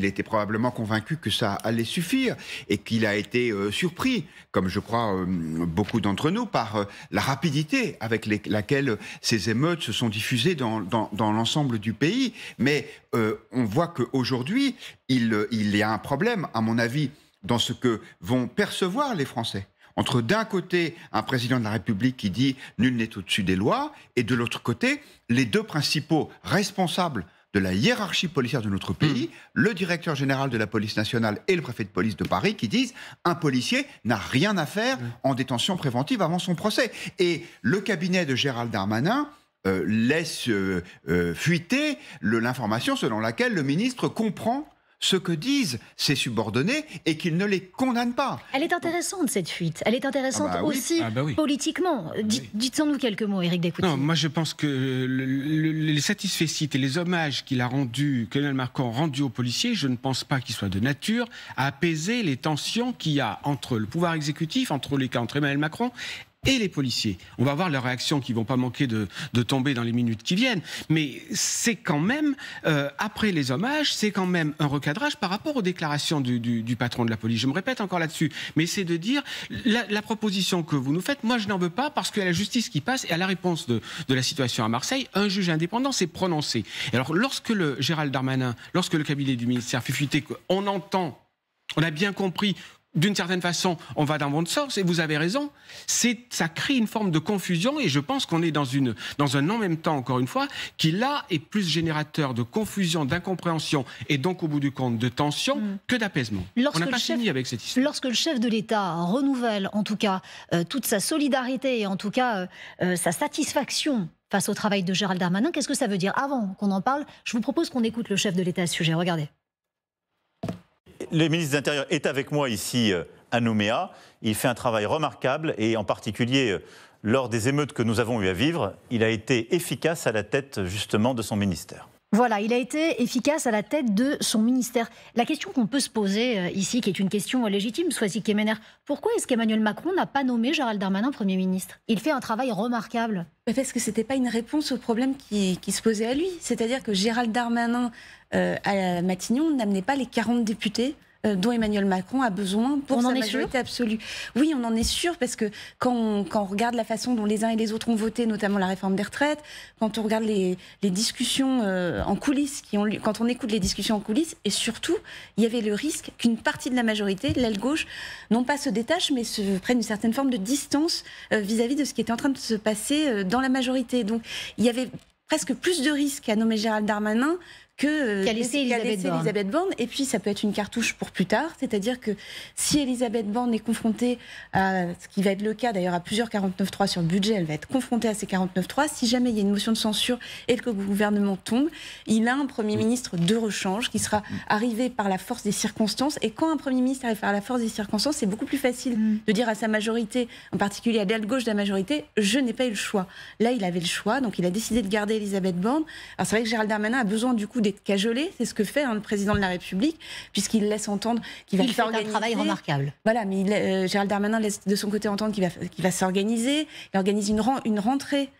était probablement convaincu que ça allait suffire et qu'il a été surpris, comme je crois beaucoup d'entre nous, par la rapidité avec laquelle ces émeutes se sont diffusées dans l'ensemble du pays. Mais on voit qu'aujourd'hui, il y a un problème, à mon avis, dans ce que vont percevoir les Français. Entre d'un côté, un président de la République qui dit « nul n'est au-dessus des lois » et de l'autre côté, les deux principaux responsables de la hiérarchie policière de notre pays, le directeur général de la police nationale et le préfet de police de Paris, qui disent « un policier n'a rien à faire en détention préventive avant son procès ». Et le cabinet de Gérald Darmanin laisse fuiter l'information selon laquelle le ministre comprend ce que disent ses subordonnés et qu'ils ne les condamnent pas. Elle est intéressante, cette fuite. Elle est intéressante aussi oui. politiquement. Dites-nous quelques mots, Éric Descoutiers. Non, moi je pense que les satisfecit et les hommages qu'il a rendus, que Emmanuel Macron a rendus aux policiers, je ne pense pas qu'ils soient de nature à apaiser les tensions qu'il y a entre le pouvoir exécutif, entre Emmanuel Macron et les policiers. On va voir leurs réactions qui ne vont pas manquer de tomber dans les minutes qui viennent. Mais c'est quand même, après les hommages, c'est quand même un recadrage par rapport aux déclarations du patron de la police. Je me répète encore là-dessus. Mais c'est de dire, la proposition que vous nous faites, moi je n'en veux pas parce qu'il y a la justice qui passe et à la réponse de la situation à Marseille, un juge indépendant s'est prononcé. Et alors lorsque Gérald Darmanin, lorsque le cabinet du ministère fait fuiter qu'on entend, on a bien compris, d'une certaine façon, on va dans votre sens, et vous avez raison, ça crée une forme de confusion, et je pense qu'on est dans un en même temps, encore une fois, qui là est plus générateur de confusion, d'incompréhension, et donc au bout du compte de tension, que d'apaisement. On n'a pas fini avec cette histoire. Lorsque le chef de l'État renouvelle, en tout cas, toute sa solidarité, et en tout cas, sa satisfaction face au travail de Gérald Darmanin, qu'est-ce que ça veut dire? Avant qu'on en parle, je vous propose qu'on écoute le chef de l'État à ce sujet. Regardez. Le ministre de l'Intérieur est avec moi ici à Nouméa. Il fait un travail remarquable et en particulier lors des émeutes que nous avons eu à vivre, il a été efficace à la tête justement de son ministère. Voilà, il a été efficace à la tête de son ministère. La question qu'on peut se poser ici, qui est une question légitime, Soisy Kemener, pourquoi est-ce qu'Emmanuel Macron n'a pas nommé Gérald Darmanin Premier ministre? Il fait un travail remarquable. Parce que ce n'était pas une réponse au problème qui se posait à lui. C'est-à-dire que Gérald Darmanin, à Matignon, n'amenait pas les 40 députés dont Emmanuel Macron a besoin pour sa majorité absolue. Oui, on en est sûr, parce que quand on regarde la façon dont les uns et les autres ont voté, notamment la réforme des retraites, quand on regarde les discussions en coulisses, quand on écoute les discussions en coulisses, et surtout, il y avait le risque qu'une partie de la majorité, l'aile gauche, non pas se détache, mais se prenne une certaine forme de distance vis-à-vis de ce qui était en train de se passer dans la majorité. Donc, il y avait presque plus de risques à nommer Gérald Darmanin qu'à laisser Elisabeth Borne. Et puis, ça peut être une cartouche pour plus tard. C'est-à-dire que si Elisabeth Borne est confrontée à ce qui va être le cas, d'ailleurs, à plusieurs 49.3 sur le budget, elle va être confrontée à ces 49.3. Si jamais il y a une motion de censure et que le gouvernement tombe, il a un Premier ministre de rechange qui sera arrivé par la force des circonstances. Et quand un Premier ministre arrive par la force des circonstances, c'est beaucoup plus facile de dire à sa majorité, en particulier à l'aile gauche de la majorité, je n'ai pas eu le choix. Là, il avait le choix, donc il a décidé de garder Elisabeth Borne. Alors c'est vrai que Gérald Darmanin a besoin du coup d'être cajolé, c'est ce que fait le président de la République, puisqu'il laisse entendre qu'il va s'organiser. Il fait un travail remarquable. Voilà, mais Gérald Darmanin laisse de son côté entendre qu'il va s'organiser. Il organise une rentrée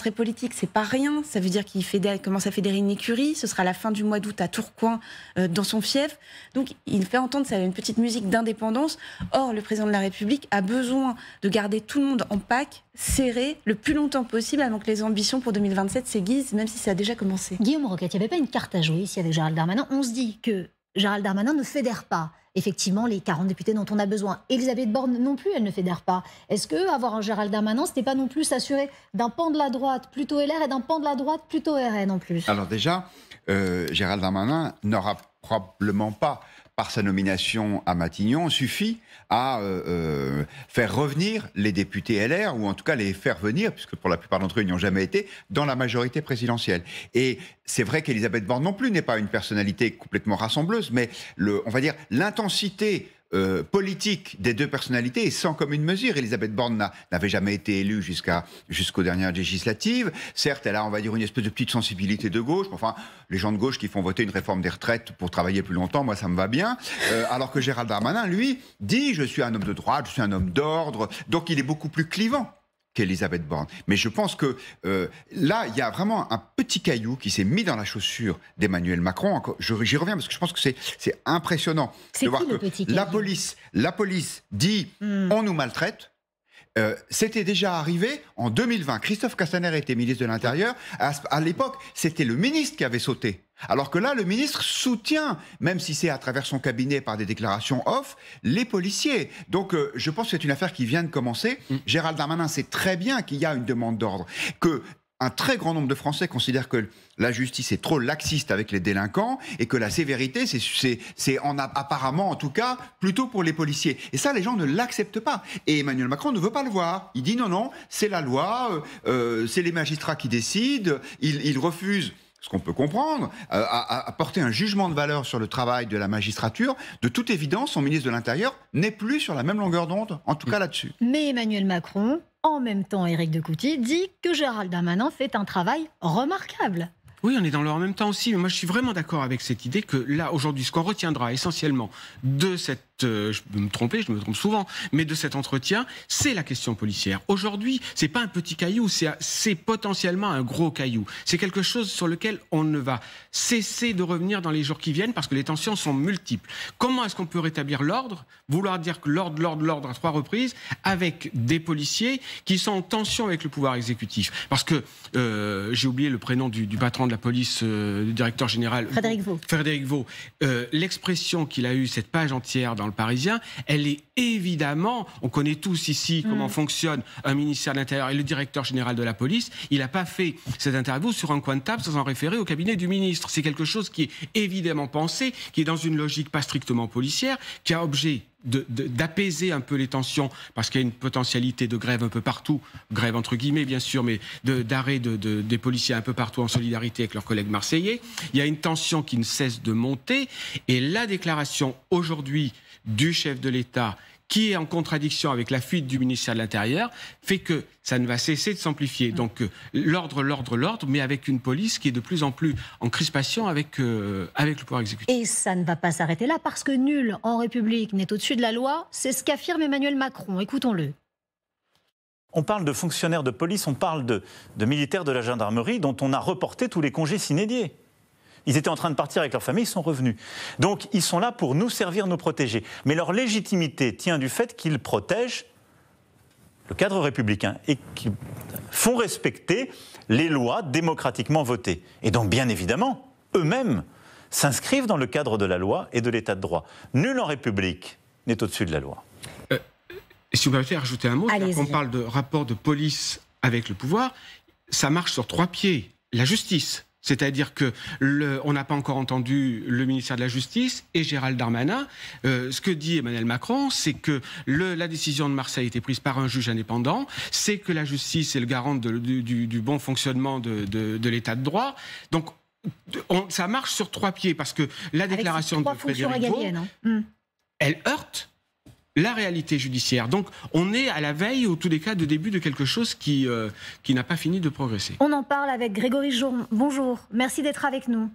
politique, c'est pas rien. Ça veut dire qu'il commence à fédérer une écurie. Ce sera la fin du mois d'août à Tourcoing, dans son fief. Donc, il fait entendre ça, une petite musique d'indépendance. Or, le président de la République a besoin de garder tout le monde en pack, serré, le plus longtemps possible, avant que les ambitions pour 2027 s'aiguisent, même si ça a déjà commencé. Guillaume Roquette, il n'y avait pas une carte à jouer ici avec Gérald Darmanin. On se dit que Gérald Darmanin ne fédère pas effectivement les 40 députés dont on a besoin. Elisabeth Borne non plus, elle ne fédère pas. Est-ce que avoir un Gérald Darmanin, c'était pas non plus s'assurer d'un pan de la droite plutôt LR et d'un pan de la droite plutôt RN en plus? Alors déjà, Gérald Darmanin n'aura probablement pas, par sa nomination à Matignon, suffit à faire revenir les députés LR, ou en tout cas les faire venir, puisque pour la plupart d'entre eux, ils n'y ont jamais été, dans la majorité présidentielle. Et c'est vrai qu'Elisabeth Borne non plus n'est pas une personnalité complètement rassembleuse, mais on va dire l'intensité politique des deux personnalités est sans commune mesure. Elisabeth Borne n'avait jamais été élue jusqu'aux dernières législatives. Certes, elle a, on va dire, une espèce de petite sensibilité de gauche. Enfin, les gens de gauche qui font voter une réforme des retraites pour travailler plus longtemps, moi, ça me va bien. Alors que Gérald Darmanin, lui, dit « je suis un homme de droite, je suis un homme d'ordre ». Donc, il est beaucoup plus clivant qu'Elisabeth Borne. Mais je pense que là, il y a vraiment un petit caillou qui s'est mis dans la chaussure d'Emmanuel Macron. J'y reviens parce que je pense que c'est impressionnant de voir que la police dit on nous maltraite. C'était déjà arrivé en 2020. Christophe Castaner était ministre de l'Intérieur. À l'époque, c'était le ministre qui avait sauté. Alors que là, le ministre soutient, même si c'est à travers son cabinet par des déclarations off, les policiers. Donc, je pense que c'est une affaire qui vient de commencer. Gérald Darmanin sait très bien qu'il y a une demande d'ordre, qu'un très grand nombre de Français considèrent que la justice est trop laxiste avec les délinquants et que la sévérité, c'est apparemment, en tout cas, plutôt pour les policiers. Et ça, les gens ne l'acceptent pas. Et Emmanuel Macron ne veut pas le voir. Il dit non, c'est la loi, c'est les magistrats qui décident. Il refuse, ce qu'on peut comprendre, à porter un jugement de valeur sur le travail de la magistrature. De toute évidence, son ministre de l'Intérieur n'est plus sur la même longueur d'onde, en tout cas là-dessus. Mais Emmanuel Macron, en même temps Éric de Courty, dit que Gérald Darmanin fait un travail remarquable. Oui, on est dans le en même temps aussi. Mais moi, je suis vraiment d'accord avec cette idée que là, aujourd'hui, ce qu'on retiendra essentiellement de cette... je peux me tromper, je me trompe souvent, mais de cet entretien, c'est la question policière. Aujourd'hui, c'est pas un petit caillou, c'est potentiellement un gros caillou. C'est quelque chose sur lequel on ne va cesser de revenir dans les jours qui viennent parce que les tensions sont multiples. Comment est-ce qu'on peut rétablir l'ordre? Vouloir dire que l'ordre à 3 reprises avec des policiers qui sont en tension avec le pouvoir exécutif. Parce que j'ai oublié le prénom du patron de la police, du directeur général. Frédéric Vaux. L'expression qu'il a eue, cette page entière dans Le Parisien, elle est évidemment, on connaît tous ici comment fonctionne un ministère de l'Intérieur et le directeur général de la police. Il n'a pas fait cette interview sur un coin de table sans en référer au cabinet du ministre. C'est quelque chose qui est évidemment pensé, qui est dans une logique pas strictement policière, qui a objet d'apaiser un peu les tensions, parce qu'il y a une potentialité de grève un peu partout, grève entre guillemets bien sûr, mais d'arrêt des policiers un peu partout en solidarité avec leurs collègues marseillais. Il y a une tension qui ne cesse de monter, et la déclaration aujourd'hui du chef de l'État, qui est en contradiction avec la fuite du ministère de l'Intérieur, fait que ça ne va cesser de s'amplifier. Donc l'ordre, mais avec une police qui est de plus en plus en crispation avec le pouvoir exécutif. Et ça ne va pas s'arrêter là, parce que nul en République n'est au-dessus de la loi. C'est ce qu'affirme Emmanuel Macron. Écoutons-le. On parle de fonctionnaires de police, on parle de militaires de la gendarmerie dont on a reporté tous les congés sine-die. Ils étaient en train de partir avec leur famille, ils sont revenus. Donc ils sont là pour nous servir, nous protéger. Mais leur légitimité tient du fait qu'ils protègent le cadre républicain et qu'ils font respecter les lois démocratiquement votées. Et donc bien évidemment, eux-mêmes s'inscrivent dans le cadre de la loi et de l'état de droit. Nul en République n'est au-dessus de la loi. Si vous permettez rajouter un mot, on parle de rapport de police avec le pouvoir, ça marche sur 3 pieds. La justice. C'est-à-dire qu'on n'a pas encore entendu le ministère de la Justice et Gérald Darmanin. Ce que dit Emmanuel Macron, c'est que la décision de Marseille a été prise par un juge indépendant, c'est que la justice est le garant du bon fonctionnement de l'état de droit. Donc, ça marche sur 3 pieds, parce que la déclaration de Frédéric Vaux, elle heurte la réalité judiciaire. Donc, on est à la veille, au tous les cas, de début de quelque chose qui n'a pas fini de progresser. On en parle avec Grégory Journe. Bonjour, merci d'être avec nous.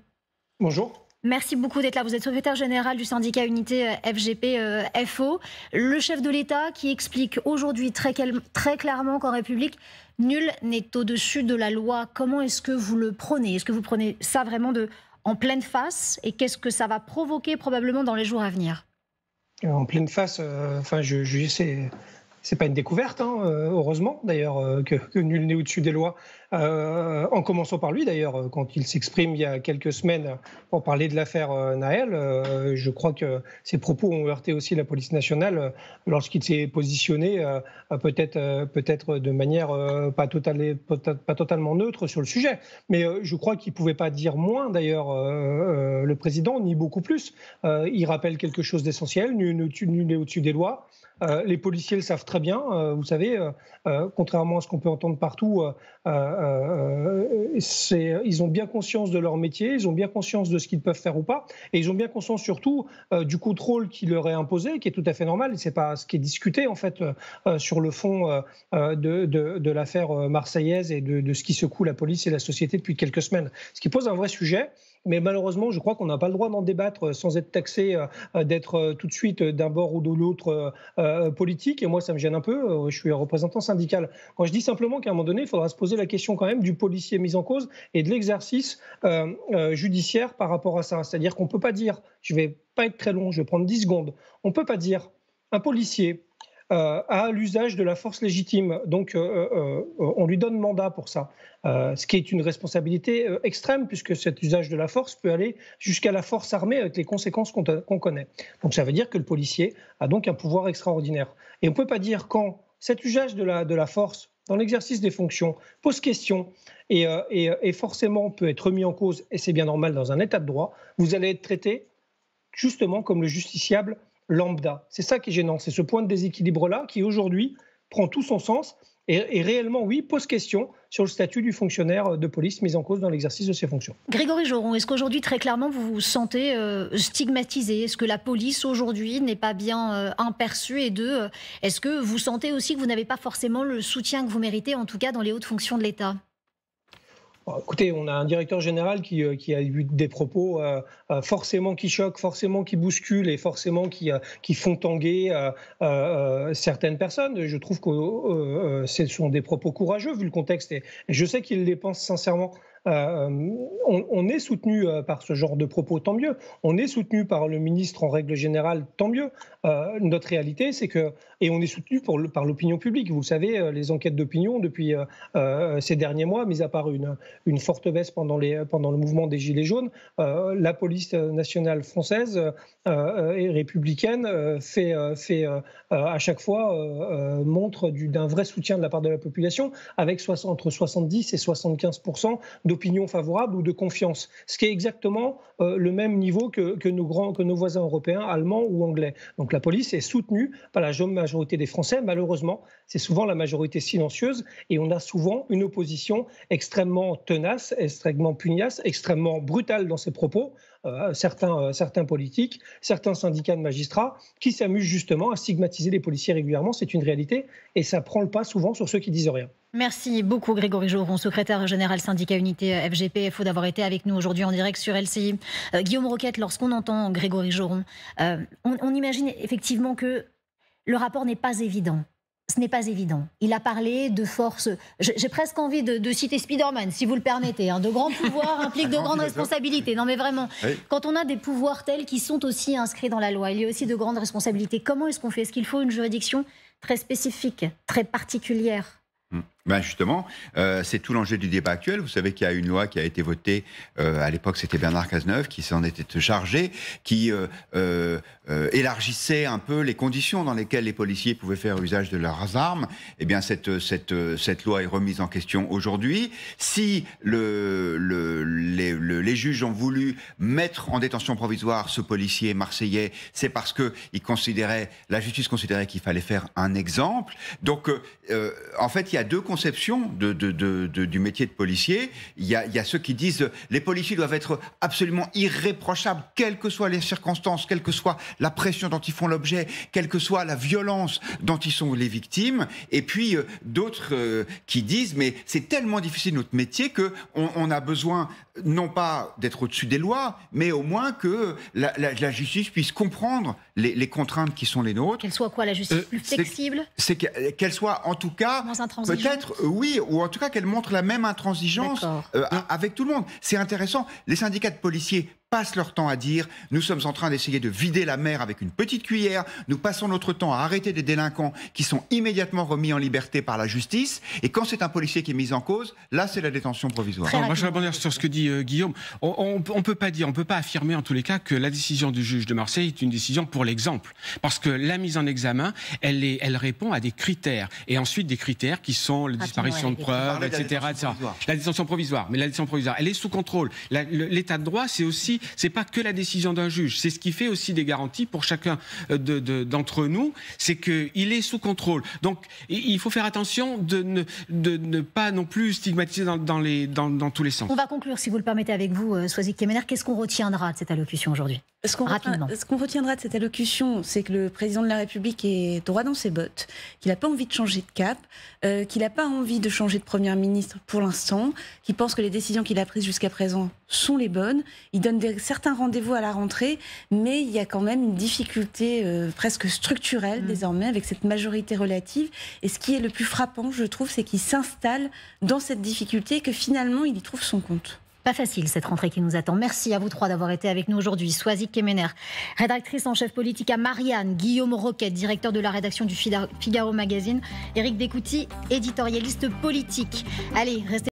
Bonjour. Merci beaucoup d'être là. Vous êtes secrétaire général du syndicat Unité FGP-FO. Le chef de l'État qui explique aujourd'hui très clairement qu'en République, nul n'est au-dessus de la loi. Comment est-ce que vous le prenez? Est-ce que vous prenez ça vraiment en pleine face? Et qu'est-ce que ça va provoquer probablement dans les jours à venir? En pleine face, C'est pas une découverte, heureusement d'ailleurs, que nul n'est au-dessus des lois. En commençant par lui d'ailleurs, quand il s'exprime il y a quelques semaines pour parler de l'affaire Naël, je crois que ses propos ont heurté aussi la police nationale lorsqu'il s'est positionné, peut-être de manière pas totalement neutre sur le sujet. Mais je crois qu'il ne pouvait pas dire moins d'ailleurs, le président, ni beaucoup plus. Il rappelle quelque chose d'essentiel, nul n'est au-dessus des lois. Les policiers le savent très bien, vous savez, contrairement à ce qu'on peut entendre partout, ils ont bien conscience de leur métier, ils ont bien conscience de ce qu'ils peuvent faire ou pas, et ils ont bien conscience surtout du contrôle qui leur est imposé, qui est tout à fait normal, et c'est pas ce qui est discuté en fait sur le fond de l'affaire marseillaise et de ce qui secoue la police et la société depuis quelques semaines. Ce qui pose un vrai sujet. Mais malheureusement, je crois qu'on n'a pas le droit d'en débattre sans être taxé d'être tout de suite d'un bord ou de l'autre politique. Et moi, ça me gêne un peu. Je suis un représentant syndical. Quand je dis simplement qu'à un moment donné, il faudra se poser la question quand même du policier mis en cause et de l'exercice judiciaire par rapport à ça. C'est-à-dire qu'on ne peut pas dire, je ne vais pas être très long, je vais prendre 10 secondes, on ne peut pas dire un policier à l'usage de la force légitime. Donc, on lui donne mandat pour ça, ce qui est une responsabilité extrême, puisque cet usage de la force peut aller jusqu'à la force armée avec les conséquences qu'on connaît. Donc, ça veut dire que le policier a donc un pouvoir extraordinaire. Et on ne peut pas dire quand cet usage de la force, dans l'exercice des fonctions, pose question et forcément peut être remis en cause, et c'est bien normal dans un état de droit, vous allez être traité justement comme le justiciable lambda. C'est ça qui est gênant, c'est ce point de déséquilibre-là qui aujourd'hui prend tout son sens et réellement, oui, pose question sur le statut du fonctionnaire de police mis en cause dans l'exercice de ses fonctions. Grégory Joron, est-ce qu'aujourd'hui, très clairement, vous vous sentez stigmatisé? Est-ce que la police, aujourd'hui, n'est pas bien aperçue? Et est-ce que vous sentez aussi que vous n'avez pas forcément le soutien que vous méritez, en tout cas dans les hautes fonctions de l'État? Écoutez, on a un directeur général qui a eu des propos forcément qui choquent, forcément qui bousculent et forcément qui font tanguer certaines personnes. Je trouve que ce sont des propos courageux vu le contexte et je sais qu'il les pense sincèrement. On est soutenu par ce genre de propos, tant mieux. On est soutenu par le ministre en règle générale, tant mieux. Notre réalité, c'est que, et on est soutenu par l'opinion publique. Vous savez, les enquêtes d'opinion depuis ces derniers mois, mis à part une forte baisse pendant le mouvement des Gilets jaunes, la police nationale française et républicaine fait à chaque fois montre d'un vrai soutien de la part de la population, avec entre 70 et 75% d'opinion favorable ou de confiance, ce qui est exactement le même niveau que nos voisins européens, allemands ou anglais. Donc la police est soutenue par la majorité des Français. Malheureusement, c'est souvent la majorité silencieuse et on a souvent une opposition extrêmement tenace, extrêmement pugnace, extrêmement brutale dans ses propos. Certains politiques, certains syndicats de magistrats qui s'amusent justement à stigmatiser les policiers régulièrement. C'est une réalité et ça prend le pas souvent sur ceux qui disent rien. Merci beaucoup Grégory Joron, secrétaire général syndicat Unité FGPFO, d'avoir été avec nous aujourd'hui en direct sur LCI. Guillaume Roquette, lorsqu'on entend Grégory Joron, on imagine effectivement que le rapport n'est pas évident. Ce n'est pas évident. Il a parlé de force. J'ai presque envie de citer Spider-Man, si vous le permettez. De grands pouvoirs impliquent de grandes responsabilités. Non, mais vraiment, oui. Quand on a des pouvoirs tels qui sont aussi inscrits dans la loi, il y a aussi de grandes responsabilités. Comment est-ce qu'on fait? Est-ce qu'il faut une juridiction très spécifique, très particulière? Ben justement, c'est tout l'enjeu du débat actuel. Vous savez qu'il y a une loi qui a été votée, à l'époque c'était Bernard Cazeneuve qui s'en était chargé, qui élargissait un peu les conditions dans lesquelles les policiers pouvaient faire usage de leurs armes. Eh bien cette loi est remise en question aujourd'hui. Si les juges ont voulu mettre en détention provisoire ce policier marseillais, c'est parce que la justice considérait qu'il fallait faire un exemple. Donc en fait, il y a deux conceptions du métier de policier. Il y a ceux qui disent les policiers doivent être absolument irréprochables, quelles que soient les circonstances, quelle que soit la pression dont ils font l'objet, quelle que soit la violence dont ils sont les victimes. Et puis d'autres qui disent mais c'est tellement difficile notre métier qu'on a besoin non pas d'être au-dessus des lois, mais au moins que la justice puisse comprendre les contraintes qui sont les nôtres. Qu'elle soit quoi, la justice plus flexible? C'est qu'elle soit en tout cas, peut-être, oui, ou en tout cas qu'elle montre la même intransigeance avec tout le monde. C'est intéressant. Les syndicats de policiers passent leur temps à dire « nous sommes en train d'essayer de vider la mer avec une petite cuillère, nous passons notre temps à arrêter des délinquants qui sont immédiatement remis en liberté par la justice, et quand c'est un policier qui est mis en cause, là c'est la détention provisoire ». Moi je vais rebondir sur ce que dit Guillaume. On peut pas affirmer en tous les cas que la décision du juge de Marseille est une décision pour l'exemple. Parce que la mise en examen, elle répond à des critères. Et ensuite des critères qui sont la disparition de preuves, etc. La détention provisoire. Mais la détention provisoire, elle est sous contrôle. L'état de droit, c'est pas que la décision d'un juge. C'est ce qui fait aussi des garanties pour chacun d'entre nous. C'est qu'il est sous contrôle. Donc, il faut faire attention de ne pas non plus stigmatiser dans tous les sens. On va conclure, si vous le permettez, avec vous, Soisy Kemener. Qu'est-ce qu'on retiendra de cette allocution aujourd'hui ? Ce qu'on retiendra de cette allocution, c'est que le président de la République est droit dans ses bottes, qu'il n'a pas envie de changer de cap, qu'il n'a pas envie de changer de Premier ministre pour l'instant, qu'il pense que les décisions qu'il a prises jusqu'à présent sont les bonnes. Il donne certains rendez-vous à la rentrée, mais il y a quand même une difficulté presque structurelle désormais avec cette majorité relative. Et ce qui est le plus frappant, je trouve, c'est qu'il s'installe dans cette difficulté et que finalement, il y trouve son compte. Pas facile cette rentrée qui nous attend. Merci à vous trois d'avoir été avec nous aujourd'hui. Soisy Kemener, rédactrice en chef politique à Marianne, Guillaume Roquette, directeur de la rédaction du Figaro Magazine, Éric Descouty, éditorialiste politique. Allez, restez